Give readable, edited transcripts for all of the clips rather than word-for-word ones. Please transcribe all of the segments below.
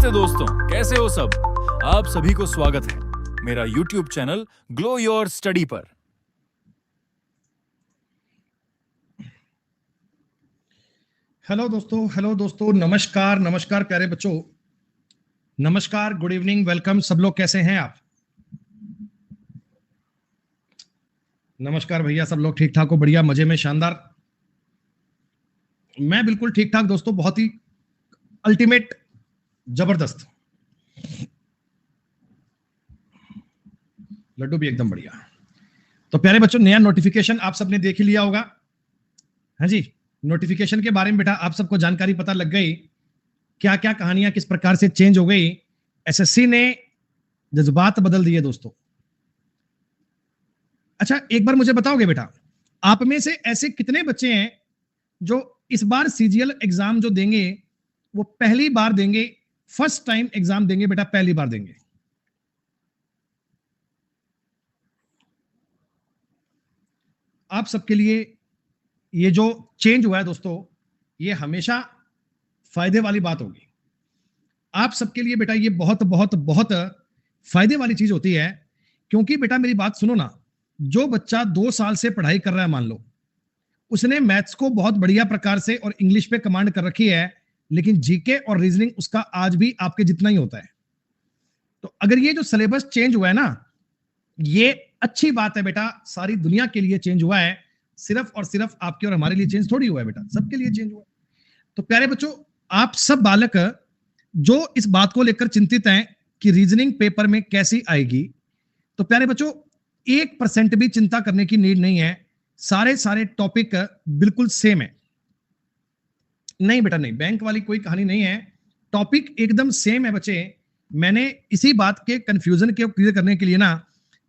नमस्ते दोस्तों, कैसे हो सब। आप सभी को स्वागत है मेरा YouTube channel glow your study पर। हेलो दोस्तों, नमस्कार नमस्कार प्यारे बच्चों, नमस्कार, गुड इवनिंग, वेलकम। सब लोग कैसे हैं आप? नमस्कार भैया, सब लोग ठीक ठाक हो? बढ़िया, मजे में, शानदार। मैं बिल्कुल ठीक ठाक दोस्तों, बहुत ही अल्टीमेट, जबरदस्त। लड्डू भी एकदम बढ़िया। तो प्यारे बच्चों, नया नोटिफिकेशन आप सबने देख ही लिया होगा। हाँ जी, नोटिफिकेशन के बारे में बेटा आप सबको जानकारी पता लग गई, क्या क्या कहानियां किस प्रकार से चेंज हो गई। एसएससी ने जज्बात बदल दिए दोस्तों। अच्छा, एक बार मुझे बताओगे बेटा, आप में से ऐसे कितने बच्चे हैं जो इस बार सीजीएल एग्जाम जो देंगे वो पहली बार देंगे, फर्स्ट टाइम एग्जाम देंगे बेटा, पहली बार देंगे? आप सबके लिए ये जो चेंज हुआ है दोस्तों, ये हमेशा फायदे वाली बात होगी। आप सबके लिए बेटा ये बहुत बहुत बहुत फायदे वाली चीज होती है, क्योंकि बेटा मेरी बात सुनो ना, जो बच्चा 2 साल से पढ़ाई कर रहा है, मान लो उसने मैथ्स को बहुत बढ़िया प्रकार से और इंग्लिश पे कमांड कर रखी है, लेकिन जीके और रीजनिंग उसका आज भी आपके जितना ही होता है। तो अगर ये जो सिलेबस चेंज हुआ है ना, ये अच्छी बात है बेटा, सारी दुनिया के लिए चेंज हुआ है, सिर्फ और सिर्फ आपके और हमारे लिए चेंज थोड़ी हुआ है बेटा, सबके लिए चेंज हुआ है। तो प्यारे बच्चों, आप सब बालक जो इस बात को लेकर चिंतित हैं कि रीजनिंग पेपर में कैसी आएगी, तो प्यारे बच्चों 1% भी चिंता करने की नीड नहीं है। सारे टॉपिक बिल्कुल सेम है। नहीं बेटा नहीं, बैंक वाली कोई कहानी नहीं है, टॉपिक एकदम सेम है बच्चे। मैंने इसी बात के कंफ्यूजन के क्लियर करने के लिए ना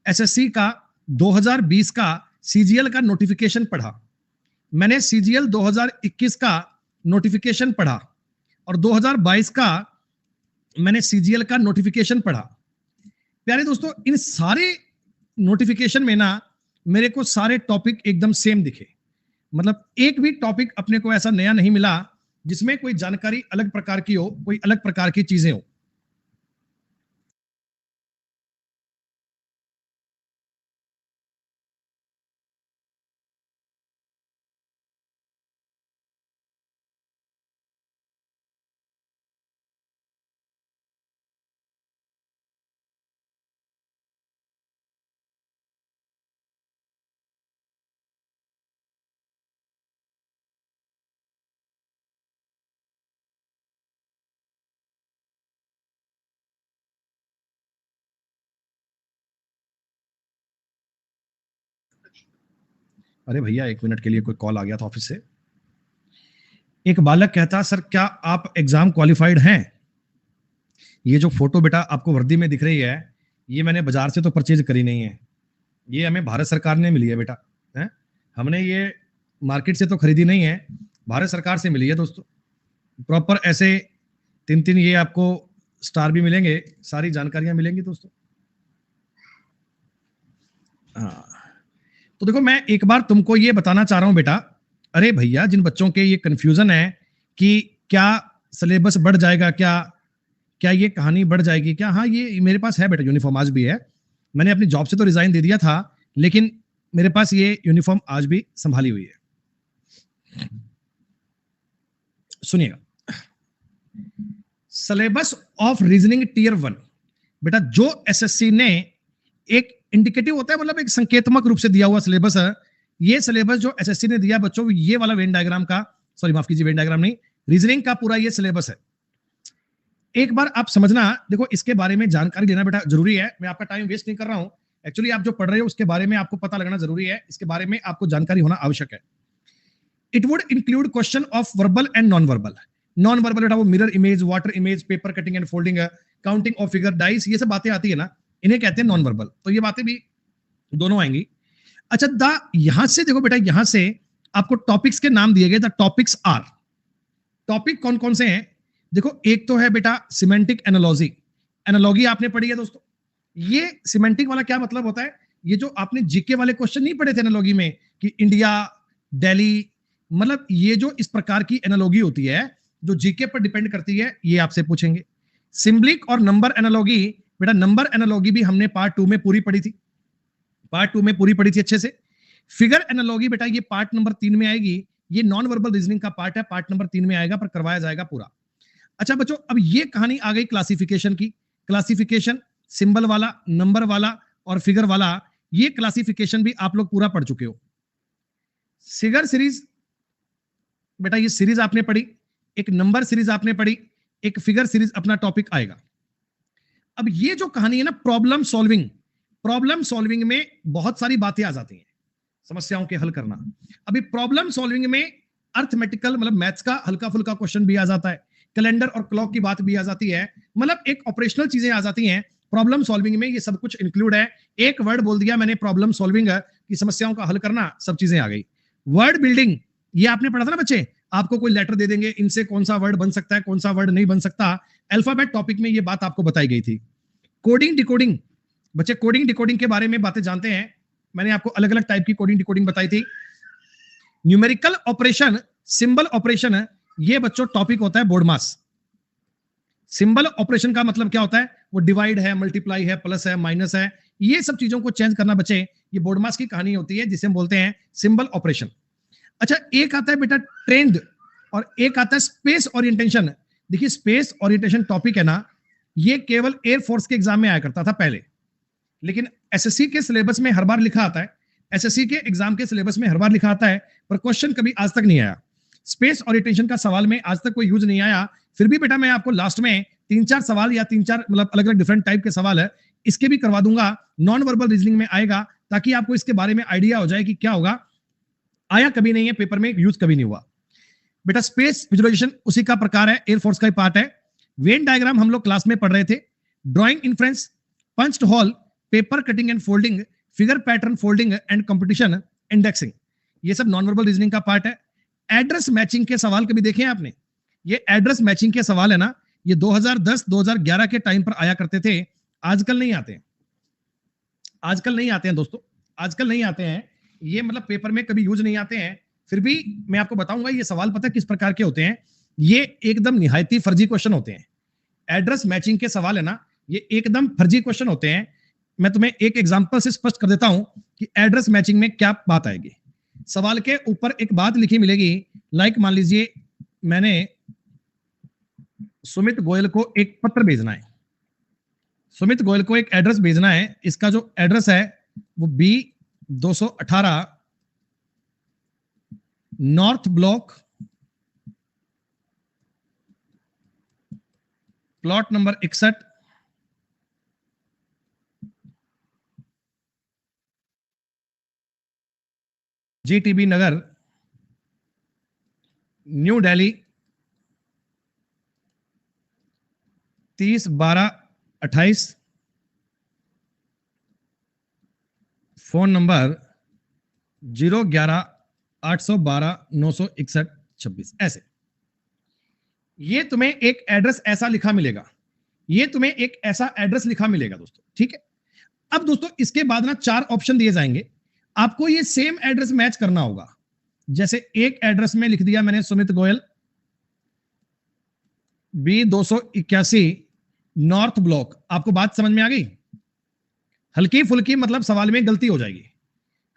एसएससी का 2020 का सीजीएल का नोटिफिकेशन पढ़ा, मैंने सीजीएल 2021 का नोटिफिकेशन पढ़ा, और 2022 का मैंने सीजीएल का नोटिफिकेशन पढ़ा। प्यारे दोस्तों, इन सारे नोटिफिकेशन में ना मेरे को सारे टॉपिक एकदम सेम दिखे, मतलब एक भी टॉपिक अपने को ऐसा नया नहीं मिला जिसमें कोई जानकारी अलग प्रकार की हो, कोई अलग प्रकार की चीजें हो। अरे भैया, 1 मिनट के लिए कोई कॉल आ गया था ऑफिस से। एक बालक कहता, सर क्या आप एग्जाम क्वालिफाइड हैं? ये जो फोटो बेटा आपको वर्दी में दिख रही है, ये मैंने बाजार से तो परचेज करी नहीं है, ये हमें भारत सरकार ने मिली है बेटा, है? हमने ये मार्केट से तो खरीदी नहीं है, भारत सरकार से मिली है दोस्तों। प्रॉपर ऐसे 3 ये आपको स्टार भी मिलेंगे, सारी जानकारियां मिलेंगी दोस्तों। हाँ, तो देखो मैं एक बार तुमको ये बताना चाह रहा हूं बेटा, अरे भैया जिन बच्चों के ये कंफ्यूजन है कि क्या सिलेबस बढ़ जाएगा, क्या क्या ये कहानी बढ़ जाएगी क्या, हाँ ये मेरे पास है बेटा, यूनिफॉर्म आज भी है। मैंने अपनी जॉब से तो रिजाइन दे दिया था, लेकिन मेरे पास ये यूनिफॉर्म आज भी संभाली हुई है। सुनिएगा, सिलेबस ऑफ रीजनिंग टीयर 1 बेटा, जो एसएससी ने एक इंडिकेटिव होता है, मतलब एक संकेतमक रूप से दिया हुआ सिलेबस है। ये सिलेबस जो एसएससी ने दिया बच्चों, ये वाला वेन डायग्राम का, सॉरी माफ कीजिए, वेन डायग्राम नहीं, रीजनिंग का पूरा ये सिलेबस है। एक बार आप समझना, देखो इसके बारे में जानकारी लेना बेटा जरूरी है, मैं आपका टाइम वेस्ट नहीं कर रहा हूं। एक्चुअली आप जो पढ़ रहे हो उसके बारे में आपको पता लगना जरूरी है, इसके बारे में आपको जानकारी होना आवश्यक है। It would include question of verbal and non verbal. Non verbal बेटा वो mirror image, water image, paper cutting and folding, counting of figure, dice, ये सब बातें आती है ना, इन्हें कहते हैं नॉन वर्बल। तो ये बातें भी दोनों आएंगी। अच्छा, यहां से देखो बेटा, यहां से आपको टॉपिक्स के नाम दिए गए, द टॉपिक्स आर, टॉपिक कौन कौन से हैं देखो, एक तो है बेटा सिमेंटिक एनालॉजी, एनालॉगी आपने पढ़ी है दोस्तों। ये सिमेंटिक वाला क्या मतलब होता है, ये जो आपने जीके वाले क्वेश्चन नहीं पढ़े थे एनालॉगी में कि इंडिया, दिल्ली, मतलब ये जो इस प्रकार की एनालॉगी होती है जो जीके पर डिपेंड करती है, ये आपसे पूछेंगे। सिंबलिक और नंबर एनालॉजी, बेटा नंबर एनालॉजी भी हमने पार्ट 2 में पूरी पढ़ी थी, पार्ट 2 में पूरी पढ़ी थी अच्छे से। फिगर एनालॉजी बेटा ये पार्ट नंबर 3 में आएगी, ये नॉन वर्बल रीजनिंग का पार्ट है, पार्ट नंबर 3 में आएगा, पर करवाया जाएगा पूरा। अच्छा बच्चों, अब ये कहानी आ गई क्लासिफिकेशन की। क्लासिफिकेशन सिंबल वाला, नंबर वाला और फिगर वाला, ये क्लासिफिकेशन भी आप लोग पूरा पढ़ चुके हो। फिगर सीरीज बेटा ये सीरीज आपने पढ़ी, एक नंबर सीरीज आपने पढ़ी, एक फिगर सीरीज अपना टॉपिक आएगा। अब ये जो कहानी है ना प्रॉब्लम सॉल्विंग, प्रॉब्लम सॉल्विंग में बहुत सारी बातें आ जाती हैं, समस्याओं के हल करना। अभी प्रॉब्लम सॉल्विंग में अर्थमेटिकल मतलब मैथ्स का हल्का फुल्का क्वेश्चन भी आ जाता है, कैलेंडर और क्लॉक की बात भी आ जाती है, मतलब एक ऑपरेशनल चीजें आ जाती हैं प्रॉब्लम सॉल्विंग में, ये सब कुछ इंक्लूड है। एक वर्ड बोल दिया मैंने प्रॉब्लम सॉल्विंग की समस्याओं का हल करना, सब चीजें आ गई। वर्ड बिल्डिंग ये आपने पढ़ा था ना बच्चे, आपको कोई लेटर दे देंगे, इनसे कौन सा वर्ड बन सकता है, कौन सा वर्ड नहीं बन सकता, अल्फाबेट टॉपिक में ये बात आपको बताई गई थी। कोडिंग डिकोडिंग, बच्चे कोडिंग डिकोडिंग के बारे में बातें जानते हैं, मैंने आपको अलग अलग टाइप की कोडिंग डिकोडिंग बताई थी। न्यूमेरिकल ऑपरेशन, सिंबल ऑपरेशन, ये बच्चों टॉपिक होता है बोर्ड मास। सिंबल ऑपरेशन का मतलब क्या होता है, वो डिवाइड है, मल्टीप्लाई है, प्लस है, माइनस है, ये सब चीजों को चेंज करना बच्चे, ये बोर्ड मास की कहानी होती है जिसे हम बोलते हैं सिंबल ऑपरेशन। अच्छा एक आता है बेटा ट्रेंड और एक आता है स्पेस ओरिएंटेशन। देखिए स्पेस ओरिएंटेशन टॉपिक है ना, ये केवल एयरफोर्स के एग्जाम में आया करता था पहले, लेकिन एसएससी के सिलेबस में हर बार लिखा आता है, एसएससी के एग्जाम के सिलेबस में हर बार लिखा आता है, पर क्वेश्चन कभी आज तक नहीं आया। स्पेस ओरिएंटेशन का सवाल में आज तक कोई यूज नहीं आया, फिर भी बेटा मैं आपको लास्ट में 3-4 सवाल या 3-4 मतलब अलग अलग डिफरेंट टाइप के सवाल है, इसके भी करवा दूंगा, नॉन वर्बल रीजनिंग में आएगा, ताकि आपको इसके बारे में आइडिया हो जाए कि क्या होगा। आया कभी नहीं है पेपर में, यूज कभी नहीं हुआ। बेटा स्पेस विजुअलाइजेशन उसी का प्रकार है, एयरफोर्स का ही पार्ट है। वेन डायग्राम हम लोग क्लास में पढ़ रहे थे, drawing inference, punched hole, paper cutting and folding, figure pattern folding and competition, indexing, ये सब नॉन वर्बल रीजनिंग का पार्ट है। एड्रेस मैचिंग के सवाल कभी देखे हैं आपने, ये एड्रेस मैचिंग के सवाल है ना, ये 2010-2011 के टाइम पर आया करते थे, आजकल नहीं आते हैं, आजकल नहीं आते हैं दोस्तों, आजकल नहीं आते हैं, ये मतलब पेपर में कभी यूज नहीं आते हैं। फिर भी मैं आपको बताऊंगा ये सवाल पता है किस प्रकार के होते हैं, ये एकदम निहायती फर्जी क्वेश्चन होते हैं। एड्रेस मैचिंग के सवाल है ना, ये एकदम फर्जी क्वेश्चन होते हैं। मैं तुम्हें एक एग्जांपल से स्पष्ट कर देता हूं कि एड्रेस मैचिंग में क्या बात आएगी। सवाल के ऊपर एक बात लिखी मिलेगी, लाइक मान लीजिए मैंने सुमित गोयल को एक पत्र भेजना है, सुमित गोयल को एक एड्रेस भेजना है, इसका जो एड्रेस है वो B218 north block, plot number 61, GTB नगर, न्यू दिल्ली, 30/12/28, फोन नंबर 011-812-961-26। ऐसे ये तुम्हें एक एड्रेस ऐसा लिखा मिलेगा, ये तुम्हें एक ऐसा एड्रेस लिखा मिलेगा दोस्तों, ठीक है। अब दोस्तों इसके बाद ना 4 ऑप्शन दिए जाएंगे, आपको ये सेम एड्रेस मैच करना होगा। जैसे एक एड्रेस में लिख दिया मैंने Sumit Goyal B281 north block, आपको बात समझ में आ गई। हल्की फुल्की मतलब सवाल में गलती हो जाएगी,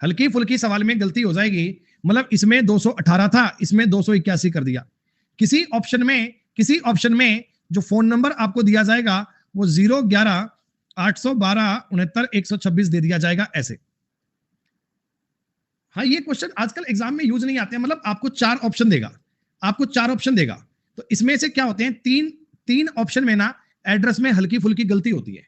हल्की फुल्की सवाल में गलती हो जाएगी, मतलब इसमें 218 था, इसमें 281 कर दिया। किसी ऑप्शन में जो फोन नंबर आपको दिया जाएगा वो 011-812-69-126 दे दिया जाएगा, ऐसे। हाँ ये क्वेश्चन आजकल एग्जाम में यूज नहीं आते हैं, मतलब आपको 4 ऑप्शन देगा, आपको 4 ऑप्शन देगा, तो इसमें से क्या होते हैं, तीन ऑप्शन में ना एड्रेस में हल्की फुल्की गलती होती है,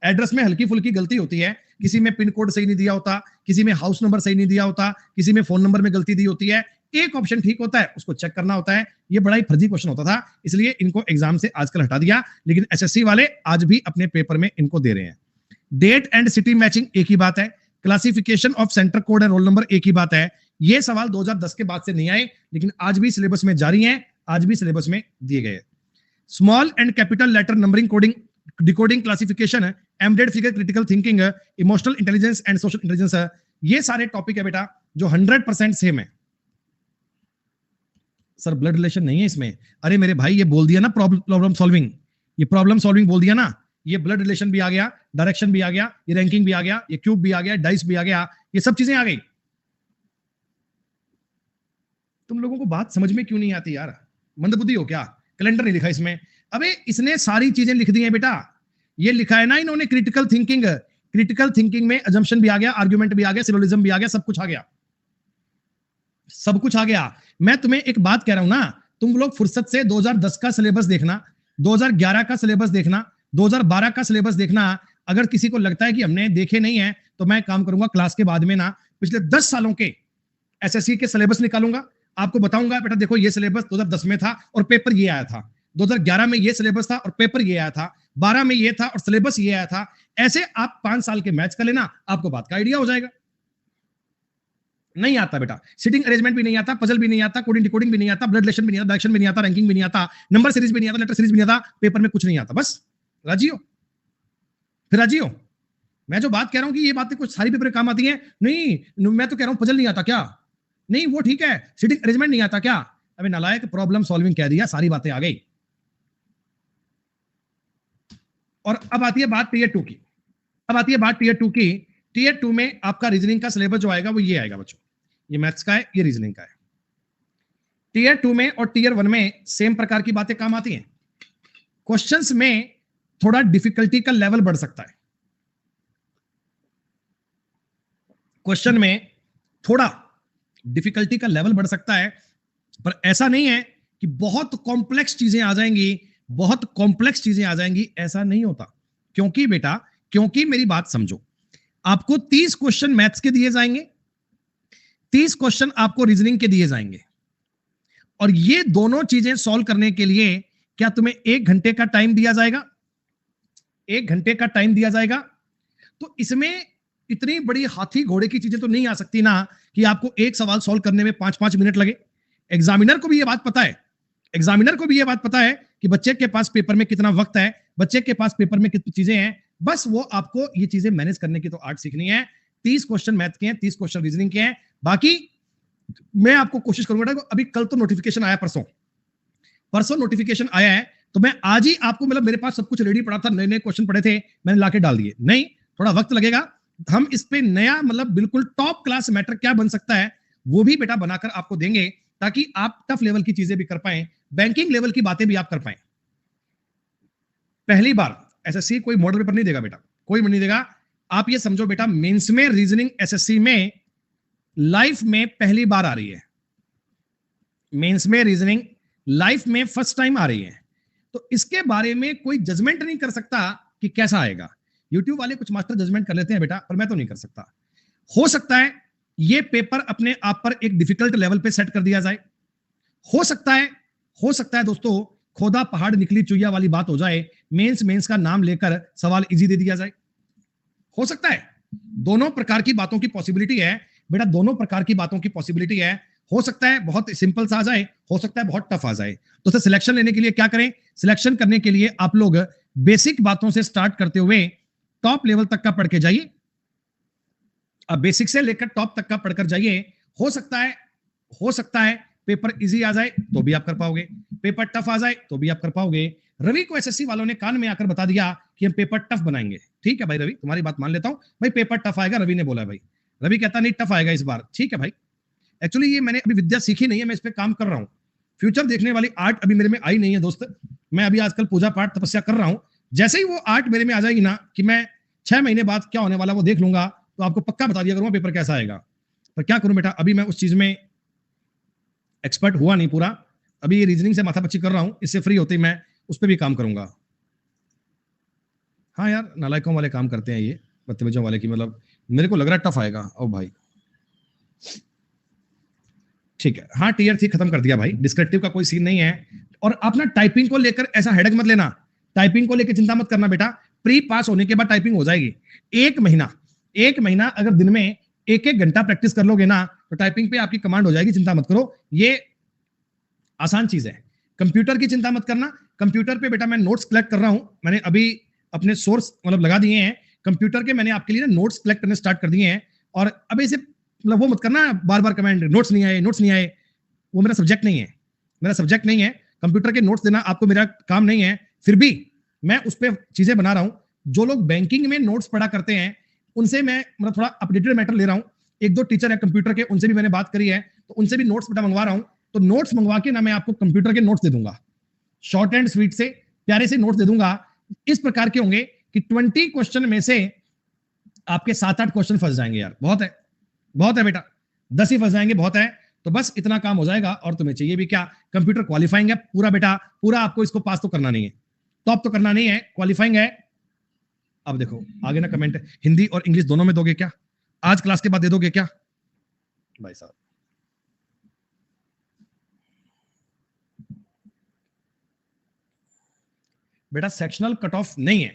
एड्रेस में हल्की फुल्की गलती होती है, किसी में पिन कोड सही नहीं दिया होता, किसी में हाउस नंबर सही नहीं दिया होता, किसी में फोन नंबर में गलती दी होती है, एक ऑप्शन ठीक होता है उसको चेक करना होता है। ये बड़ा ही फर्जी क्वेश्चन होता था, इसलिए इनको एग्जाम से आजकल हटा दिया, लेकिन एसएससी वाले आज भी अपने पेपर में इनको दे रहे हैं। डेट एंड सिटी मैचिंग एक ही बात है, classification of centre code and roll number एक ही बात है। ये सवाल 2010 के बाद से नहीं आए, लेकिन आज भी सिलेबस में जारी है, आज भी सिलेबस में दिए गए। Small and capital letter numbering coding decoding classification, embedded figure critical thinking, emotional intelligence and social intelligence, ये सारे टॉपिक है बेटा जो 100% सेम है। सर ब्लड रिलेशन नहीं है इसमें, अरे मेरे भाई ये बोल दिया ना प्रॉब्लम सॉल्विंग, ये प्रॉब्लम सॉल्विंग बोल दिया ना, ये ब्लड रिलेशन भी आ गया, डायरेक्शन भी आ गया, ये रैंकिंग भी आ गया, ये क्यूब भी आ गया, डाइस भी आ गया, ये सब चीजें आ गई। तुम लोगों को बात समझ में क्यों नहीं आती यार? मंदबुद्धि हो क्या? कैलेंडर नहीं लिखा इसमें? अबे इसने सारी चीजें लिख दी हैं बेटा। ये लिखा है ना इन्होंने क्रिटिकल थिंकिंग। क्रिटिकल थिंकिंग में अजम्पशन भी आ गया, आर्गुमेंट भी आ गया, सिलोजिज्म भी आ गया, सब कुछ आ गया, सब कुछ आ गया। मैं तुम्हें एक बात कह रहा हूं ना, तुम लोग फुर्सत से 2010 का सिलेबस देखना, 2011 का सिलेबस देखना, 2012 का सिलेबस देखना। अगर किसी को लगता है कि हमने देखे नहीं है तो मैं काम करूंगा क्लास के बाद में ना, पिछले 10 सालों के एसएससी के सिलेबस निकालूंगा, आपको बताऊंगा बेटा देखो ये सिलेबस 2010 में था और पेपर ये आया था, 2011 में ये सिलेबस था और पेपर ये आया था, 12 में ये था और सिलेबस ये आया था। ऐसे आप 5 साल के मैच कर लेना, आपको बात का आइडिया हो जाएगा। नहीं आता बेटा, सिटिंग अरेंजमेंट भी नहीं आता, पजल भी नहीं आता, कोडिंग डिकोडिंग भी नहीं आता, ब्लड रिलेशन भी नहीं आता, डायरेक्शन भी नहीं आता, रैंकिंग भी नहीं आता, नंबर सीरीज भी नहीं आता, लेटर सीरीज भी नहीं आता, पेपर में कुछ नहीं आता। बस राजी हो? फिर राजी हो? मैं जो बात कह रहा हूं कि ये बातें कुछ सारी पेपर में काम आती हैं, नहीं मैं तो कह रहा हूं पजल नहीं आता क्या? नहीं वो ठीक है, सिटिंग अरेंजमेंट नहीं आता क्या? अबे नालायक, प्रॉब्लम सॉल्विंग कह दिया, सारी बातें आ गई। और अब आती है बात टीयर 2 की। अब आती है बात टीयर 2 की। टीयर 2 में आपका रीजनिंग का सिलेबस जो आएगा वो ये आएगा बच्चों, ये मैथ्स का है, ये रीजनिंग का है। टीयर 2 में और टीयर 1 में सेम प्रकार की बातें काम आती हैं। क्वेश्चंस में थोड़ा डिफिकल्टी का लेवल बढ़ सकता है, क्वेश्चन में थोड़ा डिफिकल्टी का लेवल बढ़ सकता है, पर ऐसा नहीं है कि बहुत कॉम्प्लेक्स चीजें आ जाएंगी, बहुत कॉम्प्लेक्स चीजें आ जाएंगी, ऐसा नहीं होता। क्योंकि बेटा, क्योंकि मेरी बात समझो, आपको 30 क्वेश्चन मैथ्स के दिए जाएंगे, 30 क्वेश्चन आपको रीजनिंग के दिए जाएंगे, और ये दोनों चीजें सॉल्व करने के लिए क्या तुम्हें 1 घंटे का टाइम दिया जाएगा? 1 घंटे का टाइम दिया जाएगा। तो इसमें इतनी बड़ी हाथी घोड़े की चीजें तो नहीं आ सकती ना कि आपको एक सवाल सॉल्व करने में 5-5 मिनट लगे। एग्जामिनर को भी ये बात पता है, एग्जामिनर को भी ये बात पता है कि बच्चे के पास पेपर में कितना वक्त है, बच्चे के पास पेपर में कितनी चीजें हैं। बस वो आपको ये चीजें मैनेज करने की तो आर्ट सीखनी है। 30 क्वेश्चन मैथ के हैं, 30 क्वेश्चन रीजनिंग के हैं। बाकी मैं आपको कोशिश करूंगा, अभी कल तो नोटिफिकेशन आया, परसों नोटिफिकेशन आया है, तो मैं आज ही आपको, मतलब मेरे पास सब कुछ रेडी पड़ा था, नए नए क्वेश्चन पड़े थे, मैंने लाके डाल दिए। नहीं, थोड़ा वक्त लगेगा, हम इस पे नया, मतलब बिल्कुल टॉप क्लास मैटर क्या बन सकता है वो भी बेटा बनाकर आपको देंगे, ताकि आप टफ लेवल की चीजें भी कर पाए, बैंकिंग लेवल की बातें भी आप कर पाए। पहली बार एसएससी कोई मॉडल पेपर नहीं देगा बेटा, कोई नहीं देगा। आप ये समझो बेटा, मेंस में रीजनिंग एसएससी में लाइफ में पहली बार आ रही है, मेंस में रीजनिंग लाइफ में फर्स्ट टाइम आ रही है। तो इसके बारे में कोई जजमेंट नहीं कर सकता कि कैसा आएगा। यूट्यूब वाले कुछ मास्टर जजमेंट कर लेते हैं बेटा, पर मैं तो नहीं कर सकता। हो सकता है ये पेपर अपने आप पर एक डिफिकल्ट लेवल पे सेट कर दिया जाए, हो सकता है दोस्तों खोदा पहाड़ निकली चुईया वाली बात हो जाए, मेंस का नाम लेकर सवाल इजी दे दिया जाए, हो सकता है। दोनों प्रकार की बातों की पॉसिबिलिटी है बेटा, दोनों प्रकार की बातों की पॉसिबिलिटी है। हो सकता है बहुत सिंपल सा आ जाए, हो सकता है बहुत टफ आ जाए। तो सर सिलेक्शन लेने के लिए क्या करें? सिलेक्शन करने के लिए आप लोग बेसिक बातों से स्टार्ट करते हुए टॉप लेवल तक का पढ़ के जाइए। अब बेसिक से लेकर टॉप तक का पढ़कर जाइए। हो सकता है पेपर इजी आ जाए तो भी आप कर पाओगे, पेपर टफ आ जाए तो भी आप कर पाओगे। रवि को एसएससी वालों ने कान में आकर बता दिया कि हम पेपर टफ बनाएंगे। ठीक है भाई रवि, तुम्हारी बात मान लेता हूं भाई, पेपर टफ आएगा, रवि ने बोला भाई। रवि कहता नहीं टफ आएगा इस बार। ठीक है भाई, एक्चुअली ये मैंने अभी विद्या सीखी नहीं है, मैं इस पे काम कर रहा हूं। फ्यूचर देखने वाली आर्ट अभी मेरे में आई नहीं है दोस्त। मैं अभी आजकल पूजा पाठ तपस्या कर रहा हूं, जैसे ही वो आर्ट मेरे में आ जाएगी ना कि मैं 6 महीने बाद क्या होने वाला वो देख लूंगा, तो आपको पक्का बता दिया करूंगा पेपर कैसा आएगा। पर क्या करूं बेटा, अभी मैं उस चीज में एक्सपर्ट हुआ नहीं पूरा, अभी ये रीजनिंग से माथापच्ची कर रहा हूं, इससे फ्री होते ही मैं उस पर भी काम करूंगा। हाँ यार, नालायकों वाले काम करते हैं ये, बदतमीजों वाले की, मतलब मेरे को लग रहा है टफ आएगा। ओ भाई ठीक है, हाँ टीयर 3 खत्म कर दिया भाई, डिस्क्रिप्टिव का कोई सीन नहीं है। और आप ना टाइपिंग को लेकर ऐसा हेडेक मत लेना, टाइपिंग को लेकर चिंता मत करना बेटा, प्री पास होने के बाद टाइपिंग हो जाएगी। 1 महीना अगर दिन में 1-1 घंटा प्रैक्टिस कर लोगे ना, तो टाइपिंग पे आपकी कमांड हो जाएगी, चिंता मत करो, ये आसान चीज है। कंप्यूटर की चिंता मत करना, कंप्यूटर पे बेटा मैं नोट्स कलेक्ट कर रहा हूं, मैंने अभी अपने सोर्स मतलब लगा दिए हैं कंप्यूटर के, मैंने आपके लिए ना नोट्स कलेक्ट करने स्टार्ट कर दिए हैं। और अब इसे मतलब वो मत करना बार बार कमेंट, नोट्स नहीं आए, वो मेरा सब्जेक्ट नहीं है, कंप्यूटर के नोट्स देना आपको मेरा काम नहीं है। फिर भी मैं उस पर चीजें बना रहा हूं। जो लोग बैंकिंग में नोट्स पढ़ा करते हैं उनसे मैं मतलब थोड़ा अपडेटेड मैटर ले रहा हूं। एक दो टीचर है कंप्यूटर के, उनसे भी मैंने बात करी है, तो उनसे भी नोट्स बेटा मंगवा रहा हूं। तो नोट्स मंगवा के ना मैं आपको कंप्यूटर के नोट्स दे दूंगा, शॉर्ट एंड स्वीट से प्यारे से नोट्स दे दूंगा। इस प्रकार के होंगे कि 20 क्वेश्चन में से आपके 7-8 क्वेश्चन फंस जाएंगे यार, बहुत है, बहुत है बेटा, 10 ही फंस जाएंगे, बहुत है। तो बस इतना काम हो जाएगा और तुम्हें चाहिए भी क्या, कंप्यूटर क्वालिफाइंग है पूरा बेटा, पूरा आपको इसको पास तो करना नहीं है, टॉप तो करना नहीं है, क्वालिफाइंग है। अब देखो आगे ना कमेंट, हिंदी और इंग्लिश दोनों में दोगे क्या, आज क्लास के बाद दे दोगे क्या भाई साहब? बेटा सेक्शनल कट ऑफ नहीं है,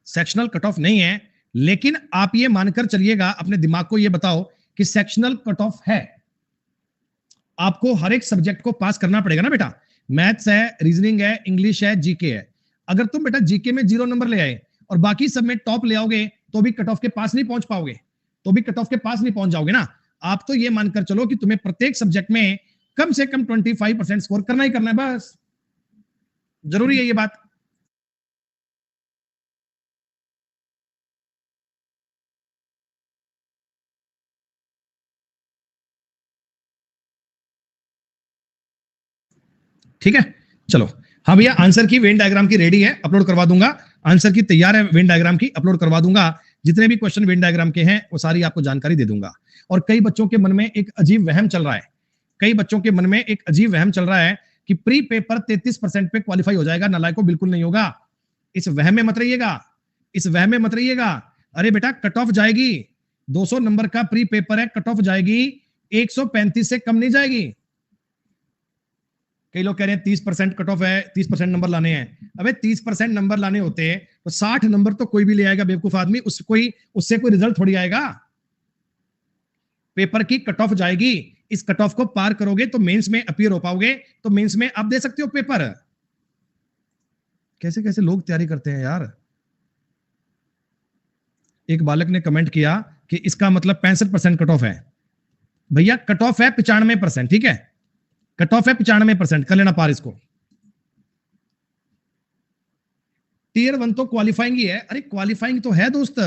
सेक्शनल कट ऑफ नहीं है, लेकिन आप ये मानकर चलिएगा, अपने दिमाग को ये बताओ कि सेक्शनल कट ऑफ है। आपको हर एक सब्जेक्ट को पास करना पड़ेगा ना बेटा, मैथ्स है, रीजनिंग है, इंग्लिश है, जीके है। अगर तुम बेटा जीके में 0 नंबर ले आए और बाकी सब में टॉप ले आओगे तो भी कट ऑफ के पास नहीं पहुंच पाओगे, तो भी कट ऑफ के पास नहीं पहुंच जाओगे ना। आप तो ये मानकर चलो कि तुम्हें प्रत्येक सब्जेक्ट में कम से कम 25% स्कोर करना ही करना है, बस जरूरी है ये बात। ठीक है, चलो हाँ भैया, आंसर की वेन डायग्राम की रेडी है, अपलोड करवा दूंगा। आंसर की तैयार है, वेन डायग्राम की अपलोड करवा दूंगा। जितने भी क्वेश्चन वेन डायग्राम के हैं वो सारी आपको जानकारी दे दूंगा। और कई बच्चों के मन में एक अजीब वहम चल रहा है, कई बच्चों के मन में एक अजीब वहम चल रहा है कि प्री पेपर 33% पे क्वालिफाई हो जाएगा। नालायकों, बिल्कुल नहीं होगा। इस वहम में मत रहिएगा, इस वहम में मत रहिएगा। अरे बेटा कट ऑफ जाएगी, 200 नंबर का प्री पेपर है, कट ऑफ जाएगी 135 से कम नहीं जाएगी। कई लोग कह रहे हैं 30% कट ऑफ है, 30% नंबर लाने हैं। अबे 30% नंबर लाने होते हैं तो 60 नंबर तो कोई भी ले आएगा बेवकूफ आदमी, उससे कोई रिजल्ट थोड़ी आएगा। पेपर की कट ऑफ जाएगी, इस कट ऑफ को पार करोगे तो मेंस में अपीयर हो पाओगे, तो मेंस में आप दे सकते हो पेपर। कैसे कैसे लोग तैयारी करते हैं यार। एक बालक ने कमेंट किया कि इसका मतलब 65% कट ऑफ है। भैया कट ऑफ है 95%, ठीक है, कट ऑफ है 95%, कर लेना पार इसको। टीयर 1 तो क्वालिफाइंग ही है। अरे क्वालिफाइंग तो है दोस्त,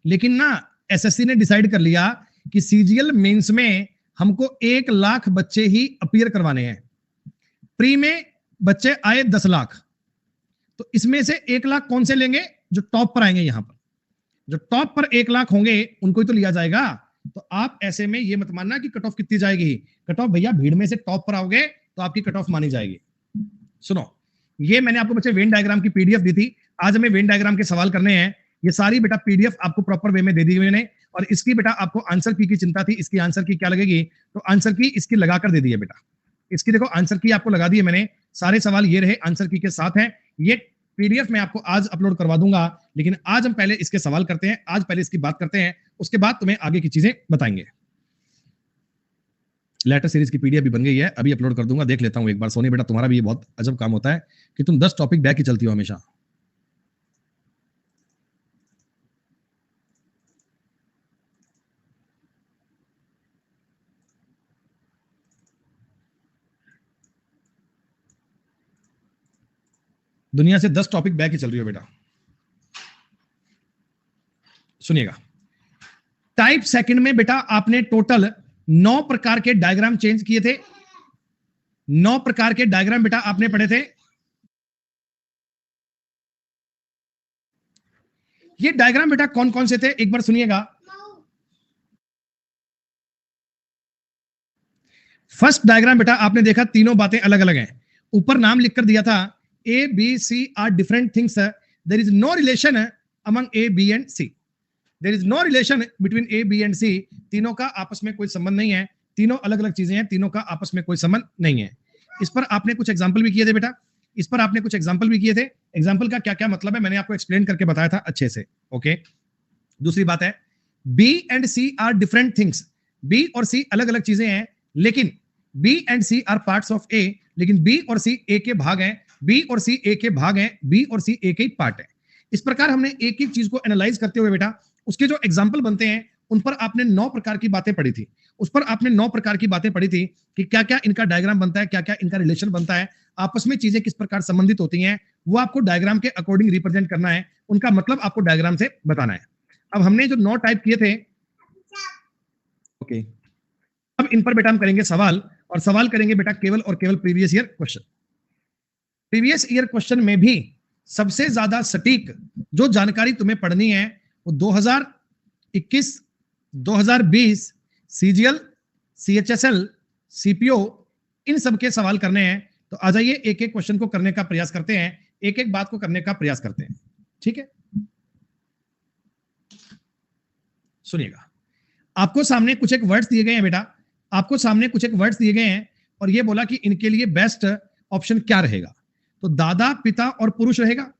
लेकिन ना एसएससी ने डिसाइड कर लिया कि सीजीएल मेंस में हमको 1 लाख बच्चे ही अपीयर करवाने हैं। प्री में बच्चे आए 10 लाख, तो इसमें से 1 लाख कौन से लेंगे, जो टॉप पर आएंगे। यहां पर जो टॉप पर 1 लाख होंगे उनको ही तो लिया जाएगा। तो आप ऐसे में ये मत मानना कि कट ऑफ कितनी जाएगी। कट ऑफ भैया भीड़ में से टॉप पर आओगे तो आपकी कट ऑफ मानी जाएगी। सुनो, ये मैंने आपको बच्चे वेन डायग्राम की पीडीएफ दी थी। आज हमें वेन डायग्राम के सवाल करने हैं। ये सारी बेटा पीडीएफ आपको प्रॉपर वे में दे दी मैंने, और इसकी बेटा आपको आंसर की चिंता थी, इसकी आंसर की क्या लगेगी, तो आंसर की इसकी लगाकर दे दी है बेटा। इसकी देखो आंसर की आपको लगा दी है मैंने, सारे सवाल ये रहे आंसर की के साथ हैं। ये पीडीएफ मैं आपको आज अपलोड करवा दूंगा, लेकिन आज हम पहले इसके सवाल करते हैं, आज पहले इसकी बात करते हैं, उसके बाद तुम्हें आगे की चीजें बताएंगे। लेटर सीरीज की पीडीएफ भी बन गई है, अभी अपलोड कर दूंगा, देख लेता हूं एक बार। सोनी बेटा तुम्हारा भी ये बहुत अजब काम होता है कि तुम 10 टॉपिक बैक ही चलती हो हमेशा। दुनिया से 10 टॉपिक बैक ही चल रही हो बेटा। सुनिएगा, टाइप सेकंड में बेटा आपने टोटल 9 प्रकार के डायग्राम चेंज किए थे। 9 प्रकार के डायग्राम बेटा आपने पढ़े थे। ये डायग्राम बेटा कौन कौन से थे एक बार सुनिएगा। फर्स्ट डायग्राम बेटा आपने देखा, तीनों बातें अलग अलग हैं। ऊपर नाम लिखकर दिया था A B C are different things, there is no relation among A B and C, there is no relation between A B and C. तीनों का आपस में कोई संबंध नहीं है, तीनों अलग अलग चीजें हैं, तीनों का आपस में कोई संबंध नहीं है। इस पर आपने कुछ एग्जाम्पल भी किए थे बेटा, इस पर आपने कुछ एग्जाम्पल भी किए थे। एग्जाम्पल का क्या क्या मतलब है मैंने आपको एक्सप्लेन करके बताया था अच्छे से, ओके। दूसरी बात है, B and C are different things. B और सी अलग अलग चीजें हैं, लेकिन B and C are parts of A, लेकिन बी और सी ए के भाग हैं, बी और सी ए के भाग हैं, बी और सी ए के ही पार्ट है। इस प्रकार हमने एक एक चीज को एनालाइज करते हुए बेटा उसके जो एग्जाम्पल बनते हैं उन पर आपने 9 प्रकार की बातें पढ़ी थी। उस पर आपने 9 प्रकार की बातें पढ़ी थी कि क्या क्या इनका डायग्राम बनता है, क्या क्या इनका रिलेशन बनता है। आपस में चीजें किस प्रकार संबंधित होती हैं वो आपको डायग्राम के अकॉर्डिंग रिप्रेजेंट करना है, उनका मतलब आपको डायग्राम से बताना है। अब हमने जो 9 टाइप किए थे, ओके, अब इन पर बेटा हम करेंगे सवाल, और सवाल करेंगे बेटा केवल और केवल previous year question. Previous year question में भी सबसे ज्यादा सटीक जो जानकारी तुम्हें पढ़नी है वो 2021, 2020 सीजीएल, सीएचएसएल, सीपीओ, इन सब के सवाल करने हैं। तो आ जाइए एक एक क्वेश्चन को करने का प्रयास करते हैं, एक एक बात को करने का प्रयास करते हैं, ठीक है। सुनिएगा, आपको सामने कुछ एक वर्ड्स दिए गए हैं बेटा, आपको सामने कुछ एक वर्ड्स दिए गए हैं और ये बोला कि इनके लिए बेस्ट ऑप्शन क्या रहेगा। तो दादा, पिता और पुरुष रहेगा।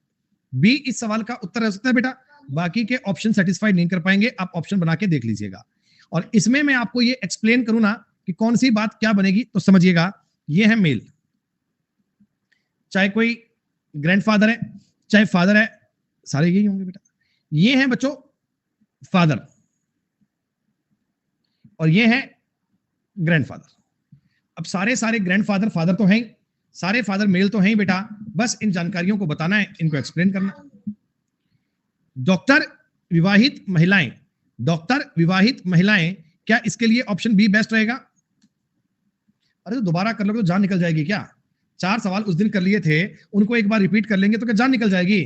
बी इस सवाल का उत्तर रह सकता है बेटा, बाकी के ऑप्शन सेटिस्फाइड नहीं कर पाएंगे, आप ऑप्शन बना के देख लीजिएगा। और इसमें मैं आपको ये एक्सप्लेन करूं ना कि कौन सी बात क्या बनेगी, तो समझिएगा। ये है मेल, चाहे कोई ग्रैंडफादर है चाहे फादर है, सारे यही होंगे बेटा। ये है बच्चों फादर और ये है ग्रैंडफादर। अब सारे ग्रैंडफादर फादर तो हैं, सारे फादर मेल तो हैं ही बेटा, बस इन जानकारियों को बताना है, इनको एक्सप्लेन करना। डॉक्टर, विवाहित महिलाएं, डॉक्टर, विवाहित महिलाएं, क्या इसके लिए ऑप्शन बी बेस्ट रहेगा? अरे तो दोबारा कर लोगे तो जान निकल जाएगी क्या? 4 सवाल उस दिन कर लिए थे, उनको एक बार रिपीट कर लेंगे तो क्या जान निकल जाएगी?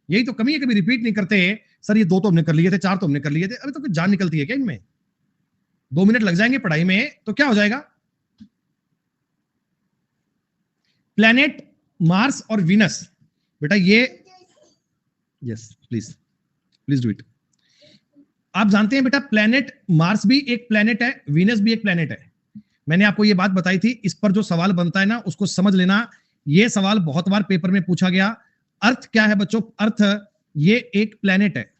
यही तो कमी है, कभी रिपीट नहीं करते। सर ये 2 तो हमने कर लिए थे, 4 तो हमने कर लिए थे, अभी तो फिर जान निकलती है क्या इनमें? 2 मिनट लग जाएंगे पढ़ाई में तो क्या हो जाएगा? प्लैनेट मार्स और वीनस, बेटा ये, यस प्लीज डू इट। आप जानते हैं बेटा प्लैनेट मार्स भी एक प्लैनेट है, वीनस भी एक प्लैनेट है। मैंने आपको ये बात बताई थी, इस पर जो सवाल बनता है ना उसको समझ लेना। ये सवाल बहुत बार पेपर में पूछा गया। अर्थ क्या है बच्चों? अर्थ ये एक प्लैनेट है।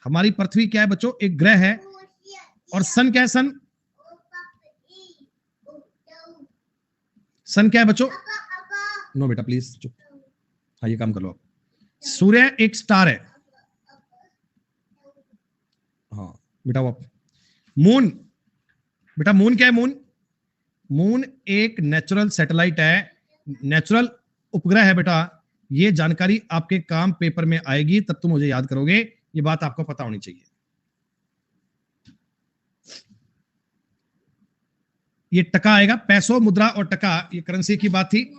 हमारी पृथ्वी क्या है बच्चों? एक ग्रह है। और सन क्या है? सन क्या है बच्चों? नो बेटा प्लीज चुप, हाँ ये काम कर लो आप। सूर्य एक स्टार है, हाँ बेटा वो। मून, बेटा मून क्या है? मून एक नेचुरल सैटेलाइट है, नेचुरल उपग्रह है बेटा। ये जानकारी आपके काम पेपर में आएगी तब तुम मुझे याद करोगे, ये बात आपको पता होनी चाहिए। ये टका आएगा, पैसों, मुद्रा और टका, ये करेंसी की बात थी।